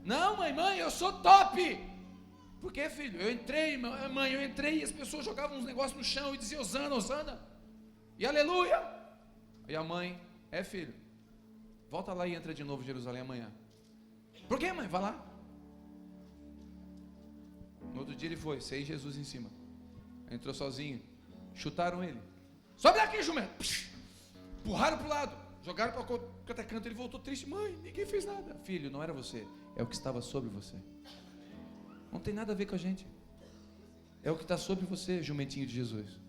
Não, mãe, eu sou top. Por quê, filho? Eu entrei, mãe, e as pessoas jogavam uns negócios no chão e diziam, Hosana, Hosana, e aleluia. E a mãe, filho, volta lá e entra de novo em Jerusalém amanhã. Por quê, mãe? Vai lá. No outro dia ele foi, sem Jesus em cima. Entrou sozinho, chutaram ele. Sobe daqui, jumento. Empurraram para o lado, jogaram para cada canto. Ele voltou triste, mãe, ninguém fez nada. Filho, não era você, é o que estava sobre você. Não tem nada a ver com a gente. É o que está sobre você, jumentinho de Jesus.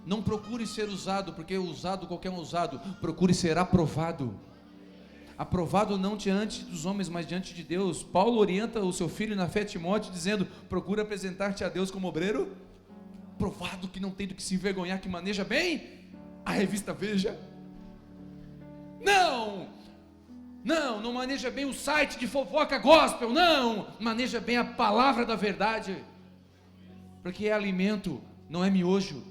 Não procure ser usado, porque usado, qualquer um usado. Procure ser aprovado. Aprovado não diante dos homens, mas diante de Deus. Paulo orienta o seu filho na fé, Timóteo, dizendo, procura apresentar-te a Deus como obreiro provado, que não tem do que se envergonhar, que maneja bem a revista Veja. Não maneja bem o site de fofoca gospel, não, maneja bem a palavra da verdade, porque é alimento, não é miojo,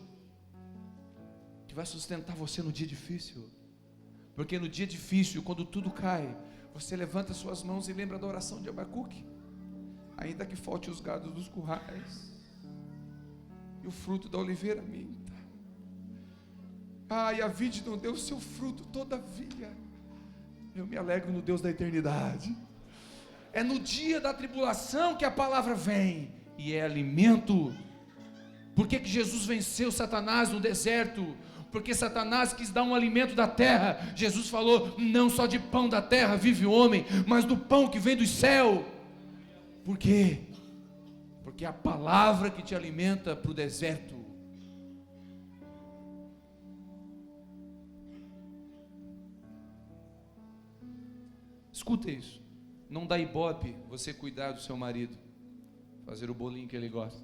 que vai sustentar você no dia difícil. Porque no dia difícil, quando tudo cai, você levanta suas mãos e lembra da oração de Abacuque. Ainda que falte os gados dos currais e o fruto da oliveira minta, e a vide não deu o seu fruto, todavia eu me alegro no Deus da eternidade. É no dia da tribulação que a palavra vem e é alimento. Por que Jesus venceu Satanás no deserto? Porque Satanás quis dar um alimento da terra. Jesus falou, não só de pão da terra vive o homem, mas do pão que vem do céu. Por quê? Porque é a palavra que te alimenta para o deserto. Escuta isso. Não dá ibope você cuidar do seu marido, fazer o bolinho que ele gosta.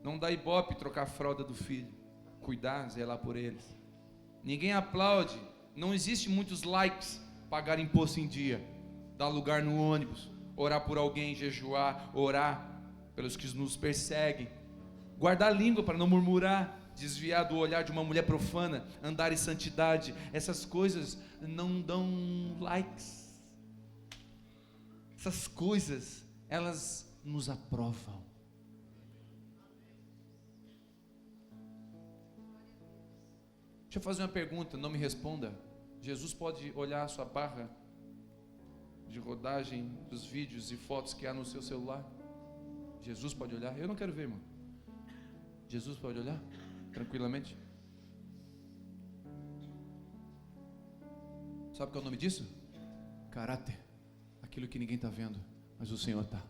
Não dá ibope trocar a fralda do filho, cuidar, zelar por eles. Ninguém aplaude, não existe muitos likes, pagar imposto em dia, dar lugar no ônibus, orar por alguém, jejuar, orar pelos que nos perseguem, guardar a língua para não murmurar, desviar do olhar de uma mulher profana, andar em santidade. Essas coisas não dão likes. Essas coisas, elas nos aprovam. Deixa eu fazer uma pergunta, não me responda. Jesus pode olhar a sua barra de rodagem dos vídeos e fotos que há no seu celular? Jesus pode olhar? Eu não quero ver, irmão. Jesus pode olhar? Tranquilamente? Sabe qual é o nome disso? Caráter. Aquilo que ninguém está vendo, mas o Senhor está.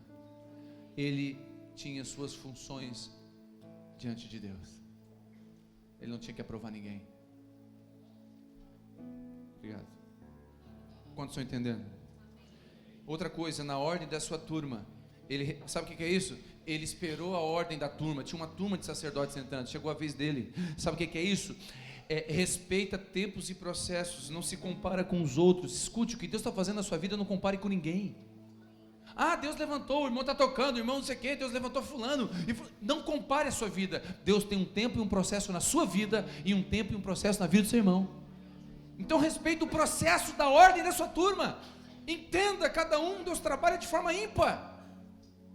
Ele tinha suas funções diante de Deus. Ele não tinha que aprovar ninguém. Obrigado. Quantos estão entendendo? Outra coisa, na ordem da sua turma, ele, sabe o que é isso? Ele esperou a ordem da turma. Tinha uma turma de sacerdotes sentando, chegou a vez dele. Sabe o que é isso? Respeita tempos e processos, não se compara com os outros. Escute, o que Deus está fazendo na sua vida, não compare com ninguém. Ah, Deus levantou, o irmão está tocando, o irmão não sei o que, Deus levantou fulano. Não compare a sua vida. Deus tem um tempo e um processo na sua vida, e um tempo e um processo na vida do seu irmão. Então respeita o processo da ordem da sua turma. Entenda, cada um, Deus trabalha de forma ímpar.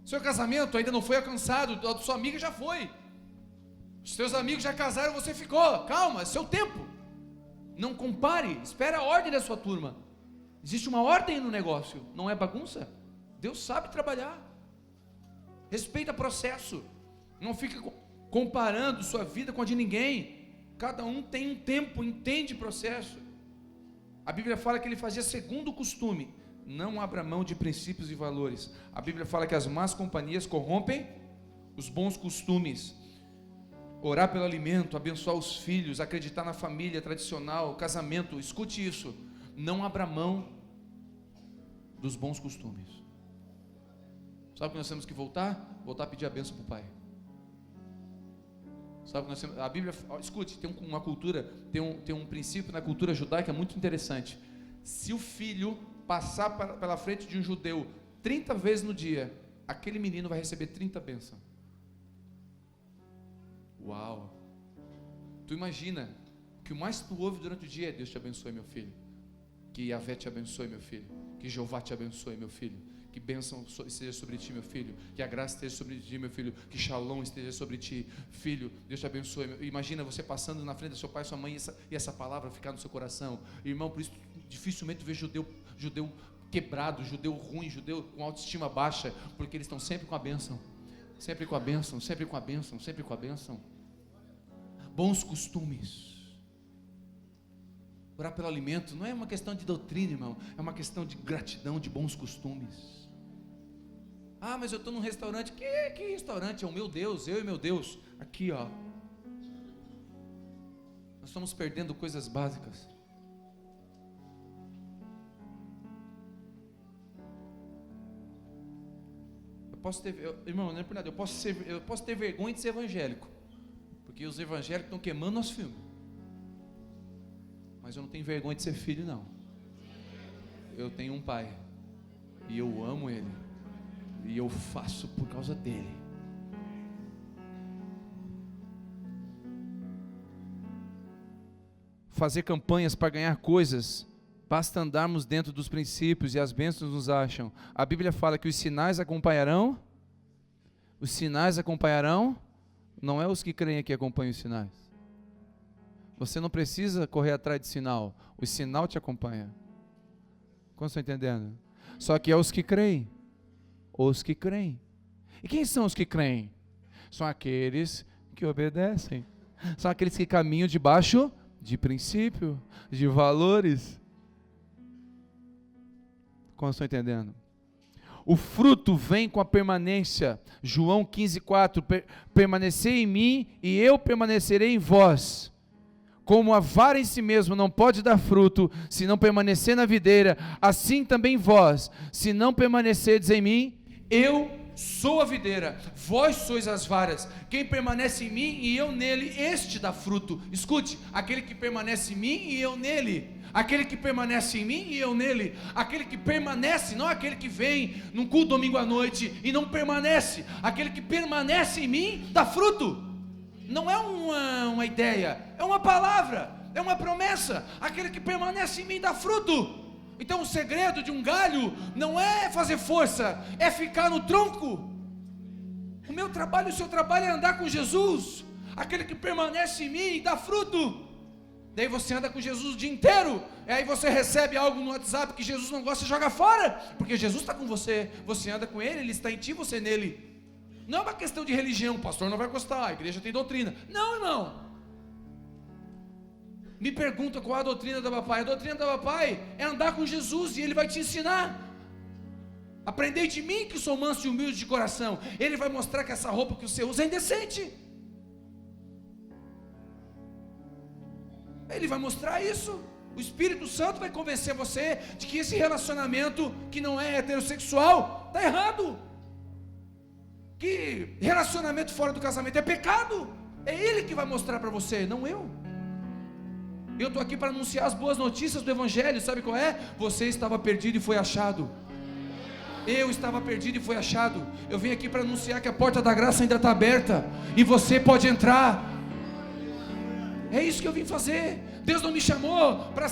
Seu casamento ainda não foi alcançado, a sua amiga já foi. Os seus amigos já casaram, você ficou. Calma, é seu tempo. Não compare, espera a ordem da sua turma. Existe uma ordem no negócio, não é bagunça. Deus sabe trabalhar. Respeita o processo. Não fique comparando sua vida com a de ninguém. Cada um tem um tempo, entende o processo. A Bíblia fala que ele fazia segundo o costume. Não abra mão de princípios e valores. A Bíblia fala que as más companhias corrompem os bons costumes. Orar pelo alimento, abençoar os filhos, acreditar na família tradicional, casamento. Escute isso. Não abra mão dos bons costumes. Sabe o que nós temos que voltar? Voltar a pedir a bênção para o pai. Sabe o que nós temos? A Bíblia, escute, tem uma cultura, tem um princípio na cultura judaica muito interessante. Se o filho passar pela frente de um judeu 30 vezes no dia, aquele menino vai receber 30 bênçãos. Uau! Tu imagina que o mais tu ouve durante o dia é: Deus te abençoe, meu filho. Que Yahvé te abençoe, meu filho. Que Jeová te abençoe, meu filho. Que bênção esteja sobre ti, meu filho. Que a graça esteja sobre ti, meu filho. Que shalom esteja sobre ti, filho. Deus te abençoe. Imagina você passando na frente do seu pai e sua mãe e essa palavra ficar no seu coração. Irmão, por isso dificilmente vê judeu quebrado, judeu ruim, judeu com autoestima baixa, porque eles estão sempre com a bênção. Sempre com a bênção, sempre com a bênção, sempre com a bênção. Bons costumes. Orar pelo alimento não é uma questão de doutrina, irmão. É uma questão de gratidão, de bons costumes. Ah, mas eu estou num restaurante. Que restaurante? É o meu Deus, eu e meu Deus. Aqui, ó. Nós estamos perdendo coisas básicas. Irmão, não é por nada. Eu posso ter vergonha de ser evangélico, porque os evangélicos estão queimando nosso filme. Mas eu não tenho vergonha de ser filho, não. Eu tenho um pai, e eu amo ele, e eu faço por causa dele. Fazer campanhas para ganhar coisas, basta andarmos dentro dos princípios e as bênçãos nos acham. A Bíblia fala que os sinais acompanharão. Os sinais acompanharão. Não é os que creem que acompanham os sinais. Você não precisa correr atrás de sinal. O sinal te acompanha. Como estão entendendo? Só que é os que creem. Os que creem. E quem são os que creem? São aqueles que obedecem. São aqueles que caminham debaixo de princípio, de valores. Como estão entendendo? O fruto vem com a permanência. João 15,4. Permanecei em mim e eu permanecerei em vós. como a vara em si mesmo não pode dar fruto, se não permanecer na videira, assim também vós, se não permanecerdes em mim, eu sou a videira, vós sois as varas. Quem permanece em mim e eu nele, este dá fruto. Escute, aquele que permanece em mim e eu nele, aquele que permanece em mim e eu nele, aquele que permanece, não aquele que vem num culto domingo à noite e não permanece, aquele que permanece em mim dá fruto. Não é uma ideia, é uma palavra, é uma promessa. Aquele que permanece em mim dá fruto. Então o segredo de um galho não é fazer força, é ficar no tronco. O meu trabalho e o seu trabalho é andar com Jesus. Aquele que permanece em mim dá fruto. Daí você anda com Jesus o dia inteiro, e aí você recebe algo no WhatsApp que Jesus não gosta e joga fora, porque Jesus está com você, você anda com Ele está em ti, você nele. Não é uma questão de religião, o pastor não vai gostar, a igreja tem doutrina. Não, irmão. Me pergunta qual é a doutrina da papai. A doutrina da papai é andar com Jesus e Ele vai te ensinar. Aprendei de mim que sou manso e humilde de coração. Ele vai mostrar que essa roupa que você usa é indecente. Ele vai mostrar isso. O Espírito Santo vai convencer você de que esse relacionamento que não é heterossexual está errado. Que relacionamento fora do casamento é pecado. É Ele que vai mostrar para você, não eu. Eu estou aqui para anunciar as boas notícias do Evangelho. Sabe qual é? Você estava perdido e foi achado. Eu estava perdido e foi achado. Eu vim aqui para anunciar que a porta da graça ainda está aberta e você pode entrar. É isso que eu vim fazer. Deus não me chamou para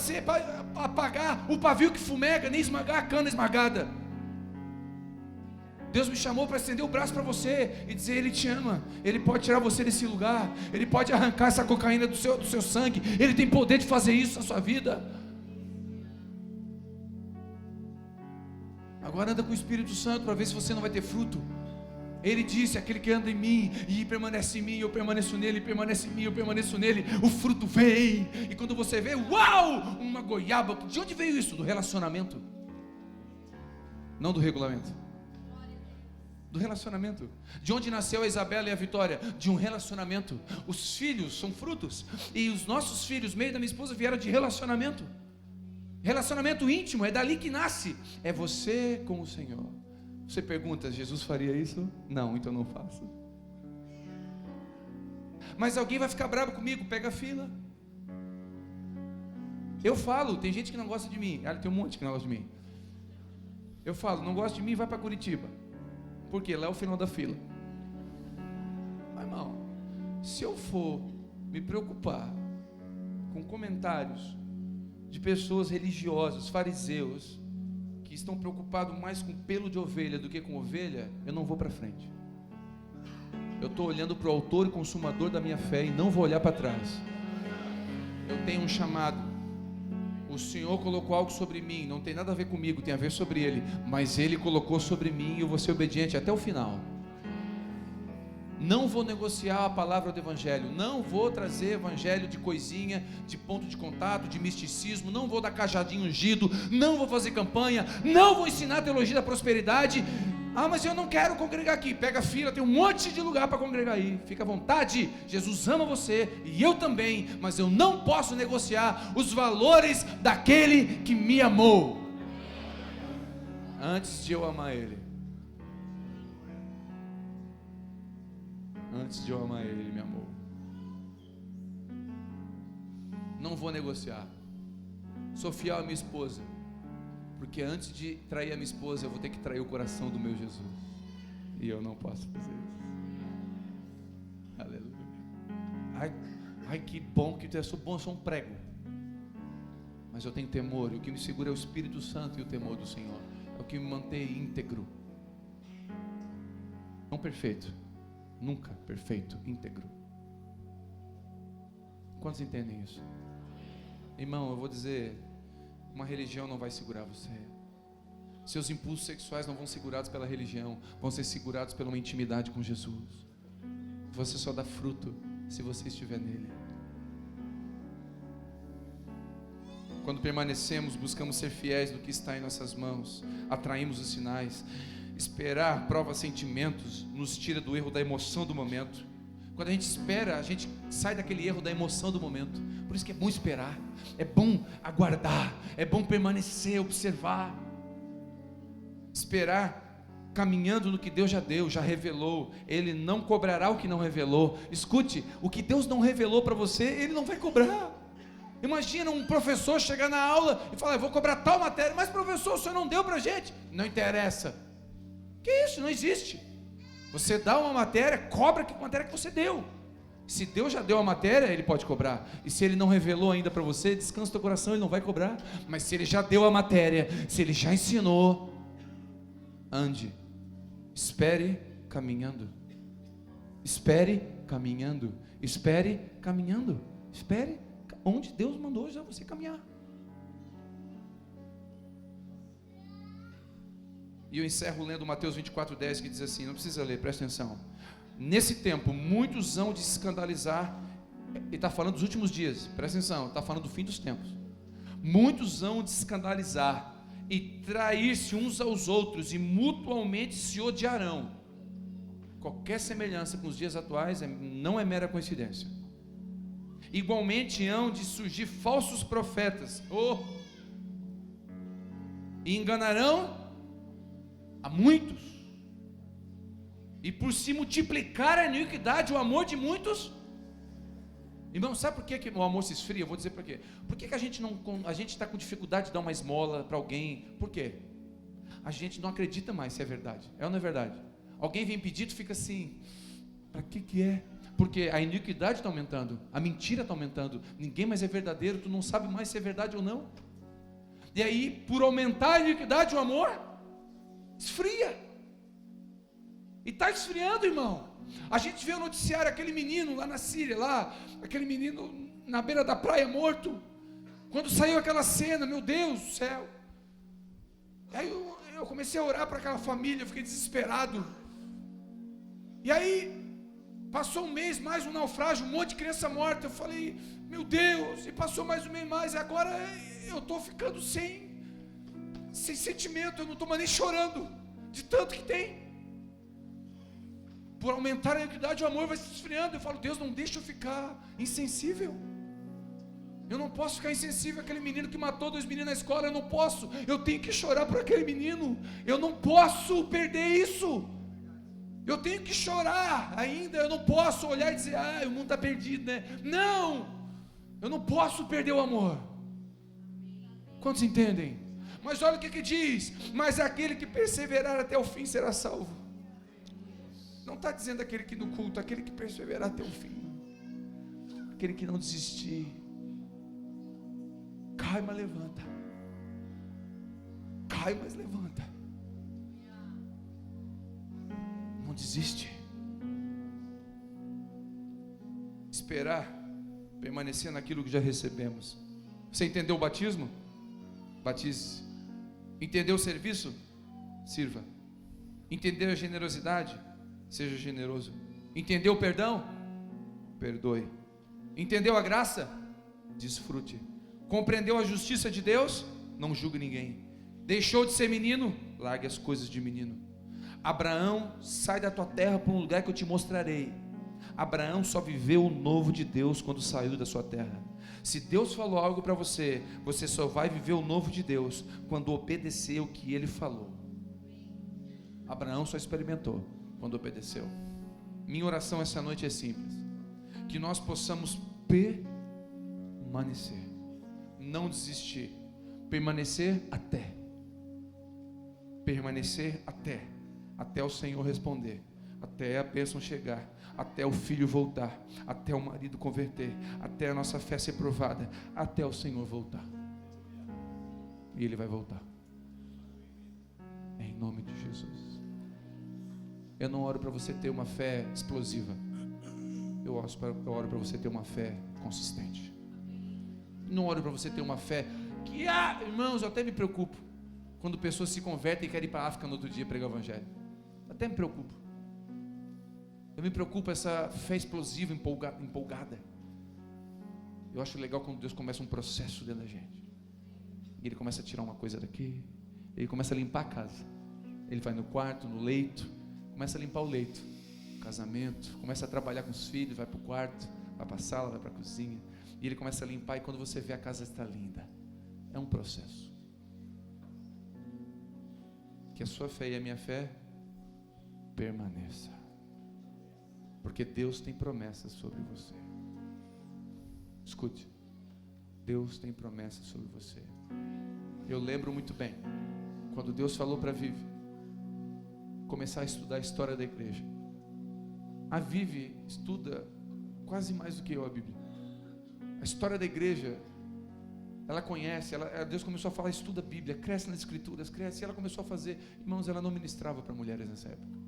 apagar o pavio que fumega, nem esmagar a cana esmagada. Deus me chamou para estender o braço para você e dizer: Ele te ama, Ele pode tirar você desse lugar, Ele pode arrancar essa cocaína do seu sangue, Ele tem poder de fazer isso na sua vida. Agora anda com o Espírito Santo para ver se você não vai ter fruto. Ele disse: aquele que anda em mim e permanece em mim, eu permaneço nele, permanece em mim, eu permaneço nele, o fruto vem. E quando você vê, uau, uma goiaba. De onde veio isso? Do relacionamento, não do regulamento. Do relacionamento. De onde nasceu a Isabela e a Vitória? De um relacionamento. Os filhos são frutos, e os nossos filhos, meio da minha esposa, vieram de relacionamento. Relacionamento íntimo, é dali que nasce. É você com o Senhor. Você pergunta: Jesus faria isso? Não, então não faça. Mas alguém vai ficar bravo comigo? Pega a fila. Eu falo, tem gente que não gosta de mim. Tem um monte que não gosta de mim. Eu falo: não gosta de mim, vai para Curitiba. Porque lá é o final da fila. Mas, irmão, se eu for me preocupar com comentários de pessoas religiosas, fariseus, que estão preocupados mais com pelo de ovelha do que com ovelha, eu não vou para frente. Eu estou olhando para o autor e consumador da minha fé e não vou olhar para trás. Eu tenho um chamado. O Senhor colocou algo sobre mim, não tem nada a ver comigo, tem a ver sobre Ele, mas Ele colocou sobre mim e eu vou ser obediente até o final. Não vou negociar a palavra do Evangelho, não vou trazer Evangelho de coisinha, de ponto de contato, de misticismo, não vou dar cajadinho ungido, não vou fazer campanha, não vou ensinar a teologia da prosperidade. Mas eu não quero congregar aqui. Pega a fila, tem um monte de lugar para congregar aí. Fica à vontade. Jesus ama você e eu também, mas eu não posso negociar os valores daquele que me amou antes de eu amar Ele. Antes de eu amar Ele, Ele me amou. Não vou negociar. Sou fiel à minha esposa, porque antes de trair a minha esposa, eu vou ter que trair o coração do meu Jesus. E eu não posso fazer isso. Aleluia. Ai, que bom que eu sou bom, eu sou um prego. Mas eu tenho temor, e o que me segura é o Espírito Santo e o temor do Senhor. É o que me mantém íntegro. Não perfeito, nunca perfeito, íntegro. Quantos entendem isso? Irmão, eu vou dizer, uma religião não vai segurar você. Seus impulsos sexuais não vão ser segurados pela religião, vão ser segurados pela uma intimidade com Jesus. Você só dá fruto se você estiver nele. Quando permanecemos, buscamos ser fiéis no que está em nossas mãos, atraímos os sinais. Esperar, prova sentimentos, nos tira do erro da emoção do momento. Quando a gente espera, a gente sai daquele erro da emoção do momento. Por isso que é bom esperar, é bom aguardar, é bom permanecer, observar. Esperar caminhando no que Deus já deu, já revelou. Ele não cobrará o que não revelou. Escute, o que Deus não revelou para você, Ele não vai cobrar. Imagina um professor chegar na aula e falar: eu vou cobrar tal matéria. Mas professor, o senhor não deu para a gente. Não interessa. Que isso? Não existe. Você dá uma matéria, cobra a matéria que você deu. Se Deus já deu a matéria, Ele pode cobrar. E se Ele não revelou ainda para você, descansa teu coração, Ele não vai cobrar. Mas se Ele já deu a matéria, se Ele já ensinou, ande. Espere caminhando. Espere caminhando. Espere caminhando. Espere onde Deus mandou já você caminhar. E eu encerro lendo Mateus 24:10, que diz assim, não precisa ler, presta atenção. Nesse tempo, muitos hão de se escandalizar. Ele está falando dos últimos dias, presta atenção, está falando do fim dos tempos. Muitos hão de se escandalizar e trair-se uns aos outros, e mutuamente se odiarão. Qualquer semelhança com os dias atuais não é mera coincidência. Igualmente hão de surgir falsos profetas, e enganarão a muitos, e por se multiplicar a iniquidade, o amor de muitos. Irmão, sabe por que o amor se esfria? Eu vou dizer por quê. Por que a gente está com dificuldade de dar uma esmola para alguém? Por quê? A gente não acredita mais se é verdade. É ou não é verdade? Alguém vem pedir, tu fica assim: para que é? Porque a iniquidade está aumentando, a mentira está aumentando, ninguém mais é verdadeiro, tu não sabe mais se é verdade ou não. E aí, por aumentar a iniquidade, o amor esfria. E está esfriando, irmão. A gente vê o noticiário, aquele menino lá na Síria, aquele menino na beira da praia morto. Quando saiu aquela cena, meu Deus do céu. Aí eu comecei a orar para aquela família, eu fiquei desesperado. E aí, passou um mês, mais um naufrágio, um monte de criança morta. Eu falei, meu Deus, e passou mais um mês mais, e agora eu estou ficando sem sentimento, eu não estou mais nem chorando, de tanto que tem. Por aumentar a iniquidade, o amor vai se esfriando. Eu falo, Deus, não deixa eu ficar insensível. Eu não posso ficar insensível àquele menino que matou 2 meninos na escola. Eu não posso, eu tenho que chorar por aquele menino. Eu não posso perder isso. Eu tenho que chorar ainda. Eu não posso olhar e dizer, o mundo está perdido, né? Não, eu não posso perder o amor. Quantos entendem? Mas olha o que diz: mas aquele que perseverar até o fim será salvo. Não está dizendo aquele que no culto, aquele que perseverar até o fim, aquele que não desistir. Cai, mas levanta. Cai, mas levanta. Não desiste. Esperar, permanecer naquilo que já recebemos. Você entendeu o batismo? Batize-se. Entendeu o serviço? Sirva. Entendeu a generosidade? Seja generoso. Entendeu o perdão? Perdoe. Entendeu a graça? Desfrute. Compreendeu a justiça de Deus? Não julgue ninguém. Deixou de ser menino? Largue as coisas de menino. Abraão, sai da tua terra para um lugar que eu te mostrarei. Abraão só viveu o novo de Deus quando saiu da sua terra. Se Deus falou algo para você, você só vai viver o novo de Deus quando obedecer o que Ele falou. Abraão só experimentou quando obedeceu. Minha oração essa noite é simples: que nós possamos permanecer, não desistir, permanecer até o Senhor responder, até a bênção chegar, até o filho voltar, até o marido converter, até a nossa fé ser provada, até o Senhor voltar. E Ele vai voltar, em nome de Jesus. Eu não oro para você ter uma fé explosiva, eu oro para você ter uma fé consistente. Não oro para você ter uma fé que, irmãos, eu até me preocupo quando pessoas se convertem e querem ir para a África no outro dia pregar o evangelho. Até me preocupo. Eu me preocupo essa fé explosiva, empolgada. Eu acho legal quando Deus começa um processo dentro da gente. E Ele começa a tirar uma coisa daqui, Ele começa a limpar a casa. Ele vai no quarto, no leito, começa a limpar o leito. casamento, começa a trabalhar com os filhos, vai para o quarto, vai para a sala, vai para a cozinha, e ele começa a limpar, e quando você vê, a casa está linda. É um processo. Que a sua fé e a minha fé permaneça, porque Deus tem promessas sobre você. Escute, Deus tem promessas sobre você. Eu lembro muito bem, quando Deus falou para a Vivi começar a estudar a história da igreja. A Vivi estuda quase mais do que eu a Bíblia. A história da igreja, ela conhece, Deus começou a falar, estuda a Bíblia, cresce nas escrituras, cresce, e ela começou a fazer. Irmãos, ela não ministrava para mulheres nessa época.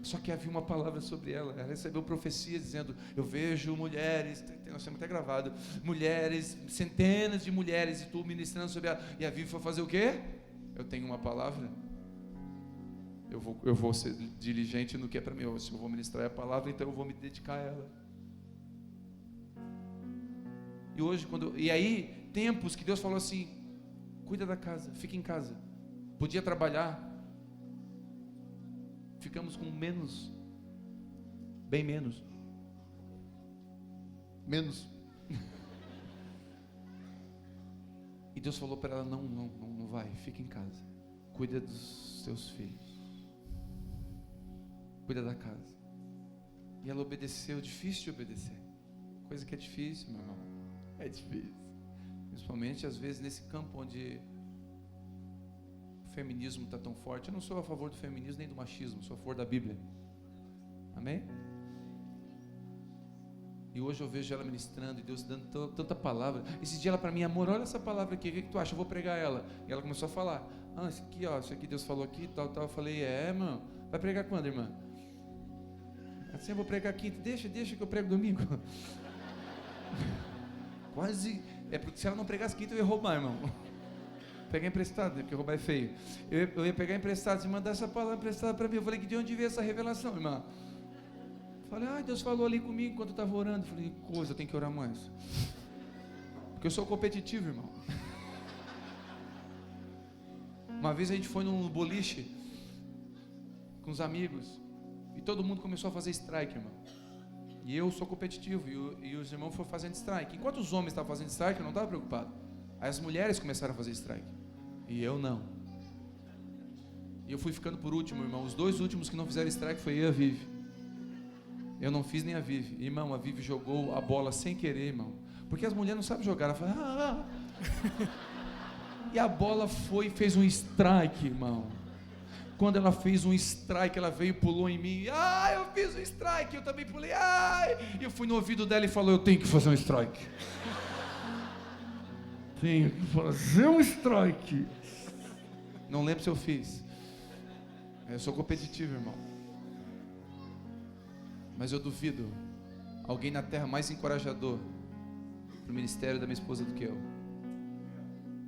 Só que havia uma palavra sobre ela. Ela recebeu profecia dizendo: eu vejo mulheres, nós temos até gravado, mulheres, centenas de mulheres, e tu ministrando sobre ela. E a Vivi foi fazer o quê? Eu tenho uma palavra, eu vou ser diligente no que é para mim. Se eu vou ministrar a palavra, então eu vou me dedicar a ela. E hoje, e aí, tempos que Deus falou assim: cuida da casa, fica em casa. Podia trabalhar. Ficamos com menos, bem menos. E Deus falou para ela: não vai, fica em casa. Cuida dos seus filhos. Cuida da casa. E ela obedeceu. Difícil de obedecer. Coisa que é difícil, meu irmão. É difícil. Principalmente às vezes nesse campo onde o feminismo está tão forte. Eu não sou a favor do feminismo nem do machismo, sou a favor da Bíblia. Amém? E hoje eu vejo ela ministrando e Deus dando tanta palavra. Esse dia ela para mim: amor, olha essa palavra aqui, o que tu acha? Eu vou pregar ela. E ela começou a falar: isso aqui, ó, isso aqui Deus falou aqui, tal. Eu falei: irmão, vai pregar quando, irmã? Assim, eu vou pregar quinta. Deixa que eu prego domingo. Quase, porque se ela não pregasse quinta eu ia roubar, irmão. Pegar emprestado, porque roubar é feio. Eu ia pegar emprestado, e mandar essa palavra emprestada para mim. Eu falei: que de onde veio essa revelação, irmã? Falei: Deus falou ali comigo enquanto eu estava orando. Eu falei: que coisa, eu tenho que orar mais. Porque eu sou competitivo, irmão. Uma vez a gente foi num boliche com os amigos e todo mundo começou a fazer strike, irmão. E eu sou competitivo, e os irmãos foram fazendo strike. Enquanto os homens estavam fazendo strike, eu não estava preocupado. Aí as mulheres começaram a fazer strike, e eu não. E eu fui ficando por último, irmão. Os dois últimos que não fizeram strike foi eu e a Vivi. Eu não fiz nem a Vivi. Irmão, a Vivi jogou a bola sem querer, irmão. Porque as mulheres não sabem jogar. Ela fala: E a bola foi e fez um strike, irmão. Quando ela fez um strike, ela veio e pulou em mim. Eu fiz um strike. Eu também pulei. E eu fui no ouvido dela e falou: eu tenho que fazer um strike. Tenho que fazer um strike. Não lembro se eu fiz. Eu sou competitivo, irmão. Mas eu duvido alguém na terra mais encorajador para o ministério da minha esposa do que eu.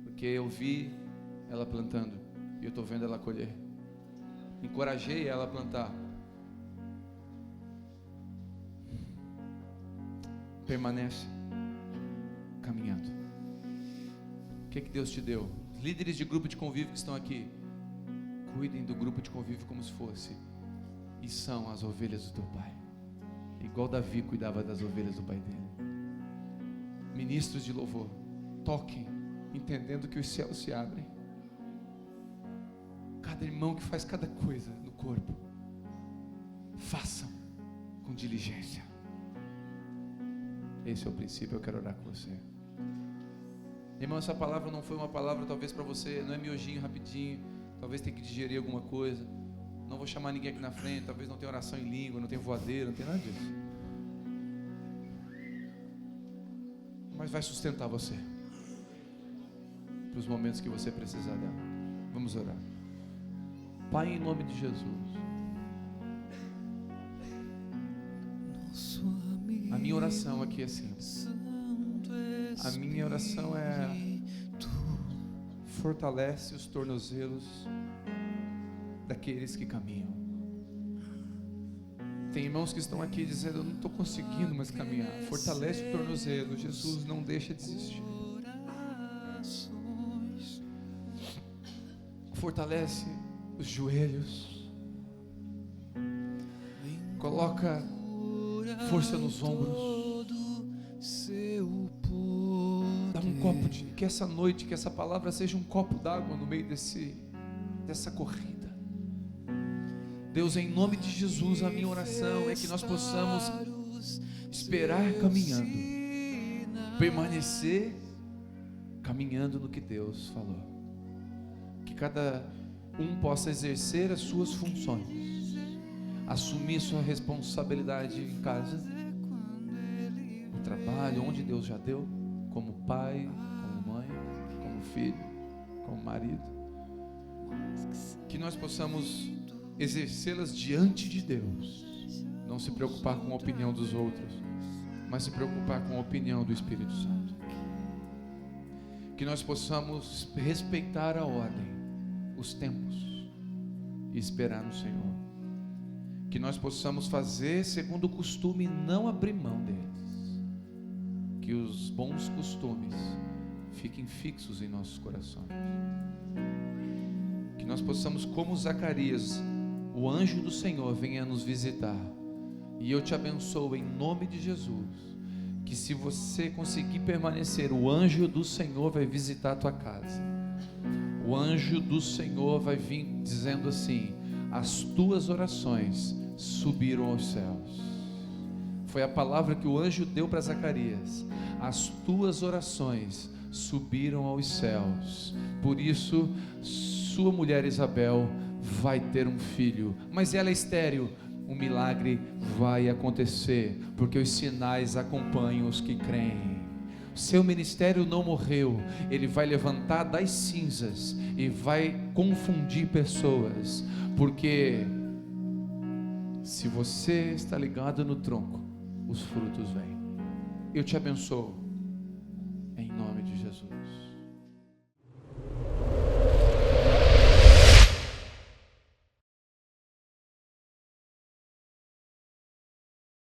Porque eu vi ela plantando e eu estou vendo ela colher. Encorajei ela a plantar. Permanece caminhando. O que Deus te deu? Líderes de grupo de convívio que estão aqui, cuidem do grupo de convívio como se fosse e são as ovelhas do teu pai, igual Davi cuidava das ovelhas do pai dele. Ministros de louvor, toquem, entendendo que os céus se abrem. Cada irmão que faz cada coisa no corpo, façam com diligência. Esse é o princípio. Eu quero orar com você. Irmão, essa palavra não foi uma palavra talvez para você, não é miojinho rapidinho, talvez tenha que digerir alguma coisa. Não vou chamar ninguém aqui na frente, talvez não tenha oração em língua, não tenha voadeira, não tem nada disso. Mas vai sustentar você para os momentos que você precisar dela. Vamos orar. Pai, em nome de Jesus, a minha oração aqui é simples. A minha oração é: fortalece os tornozelos daqueles que caminham. Tem irmãos que estão aqui dizendo: eu não estou conseguindo mais caminhar. Fortalece o tornozelo. Jesus, não deixa desistir. Fortalece os joelhos. Coloca força nos ombros. Dá um copo de, que essa noite, que essa palavra seja um copo d'água no meio dessa corrida. Deus, em nome de Jesus, a minha oração é que nós possamos esperar caminhando, permanecer caminhando no que Deus falou. Que cada um possa exercer as suas funções, assumir sua responsabilidade em casa, no trabalho, onde Deus já deu, como pai, como mãe, como filho, como marido. Que nós possamos exercê-las diante de Deus, não se preocupar com a opinião dos outros, mas se preocupar com a opinião do Espírito Santo. Que nós possamos respeitar a ordem, os tempos, e esperar no Senhor. Que nós possamos fazer segundo o costume e não abrir mão deles. Que os bons costumes fiquem fixos em nossos corações. Que nós possamos, como Zacarias, o anjo do Senhor venha nos visitar. E eu te abençoo em nome de Jesus. Que se você conseguir permanecer, o anjo do Senhor vai visitar a tua casa. O anjo do Senhor vai vir dizendo assim: as tuas orações subiram aos céus. Foi a palavra que o anjo deu para Zacarias: as tuas orações subiram aos céus. Por isso, sua mulher Isabel vai ter um filho, mas ela é estéril. Um milagre vai acontecer, porque os sinais acompanham os que creem. Seu ministério não morreu, ele vai levantar das cinzas e vai confundir pessoas, porque se você está ligado no tronco, os frutos vêm. Eu te abençoo em nome de Jesus.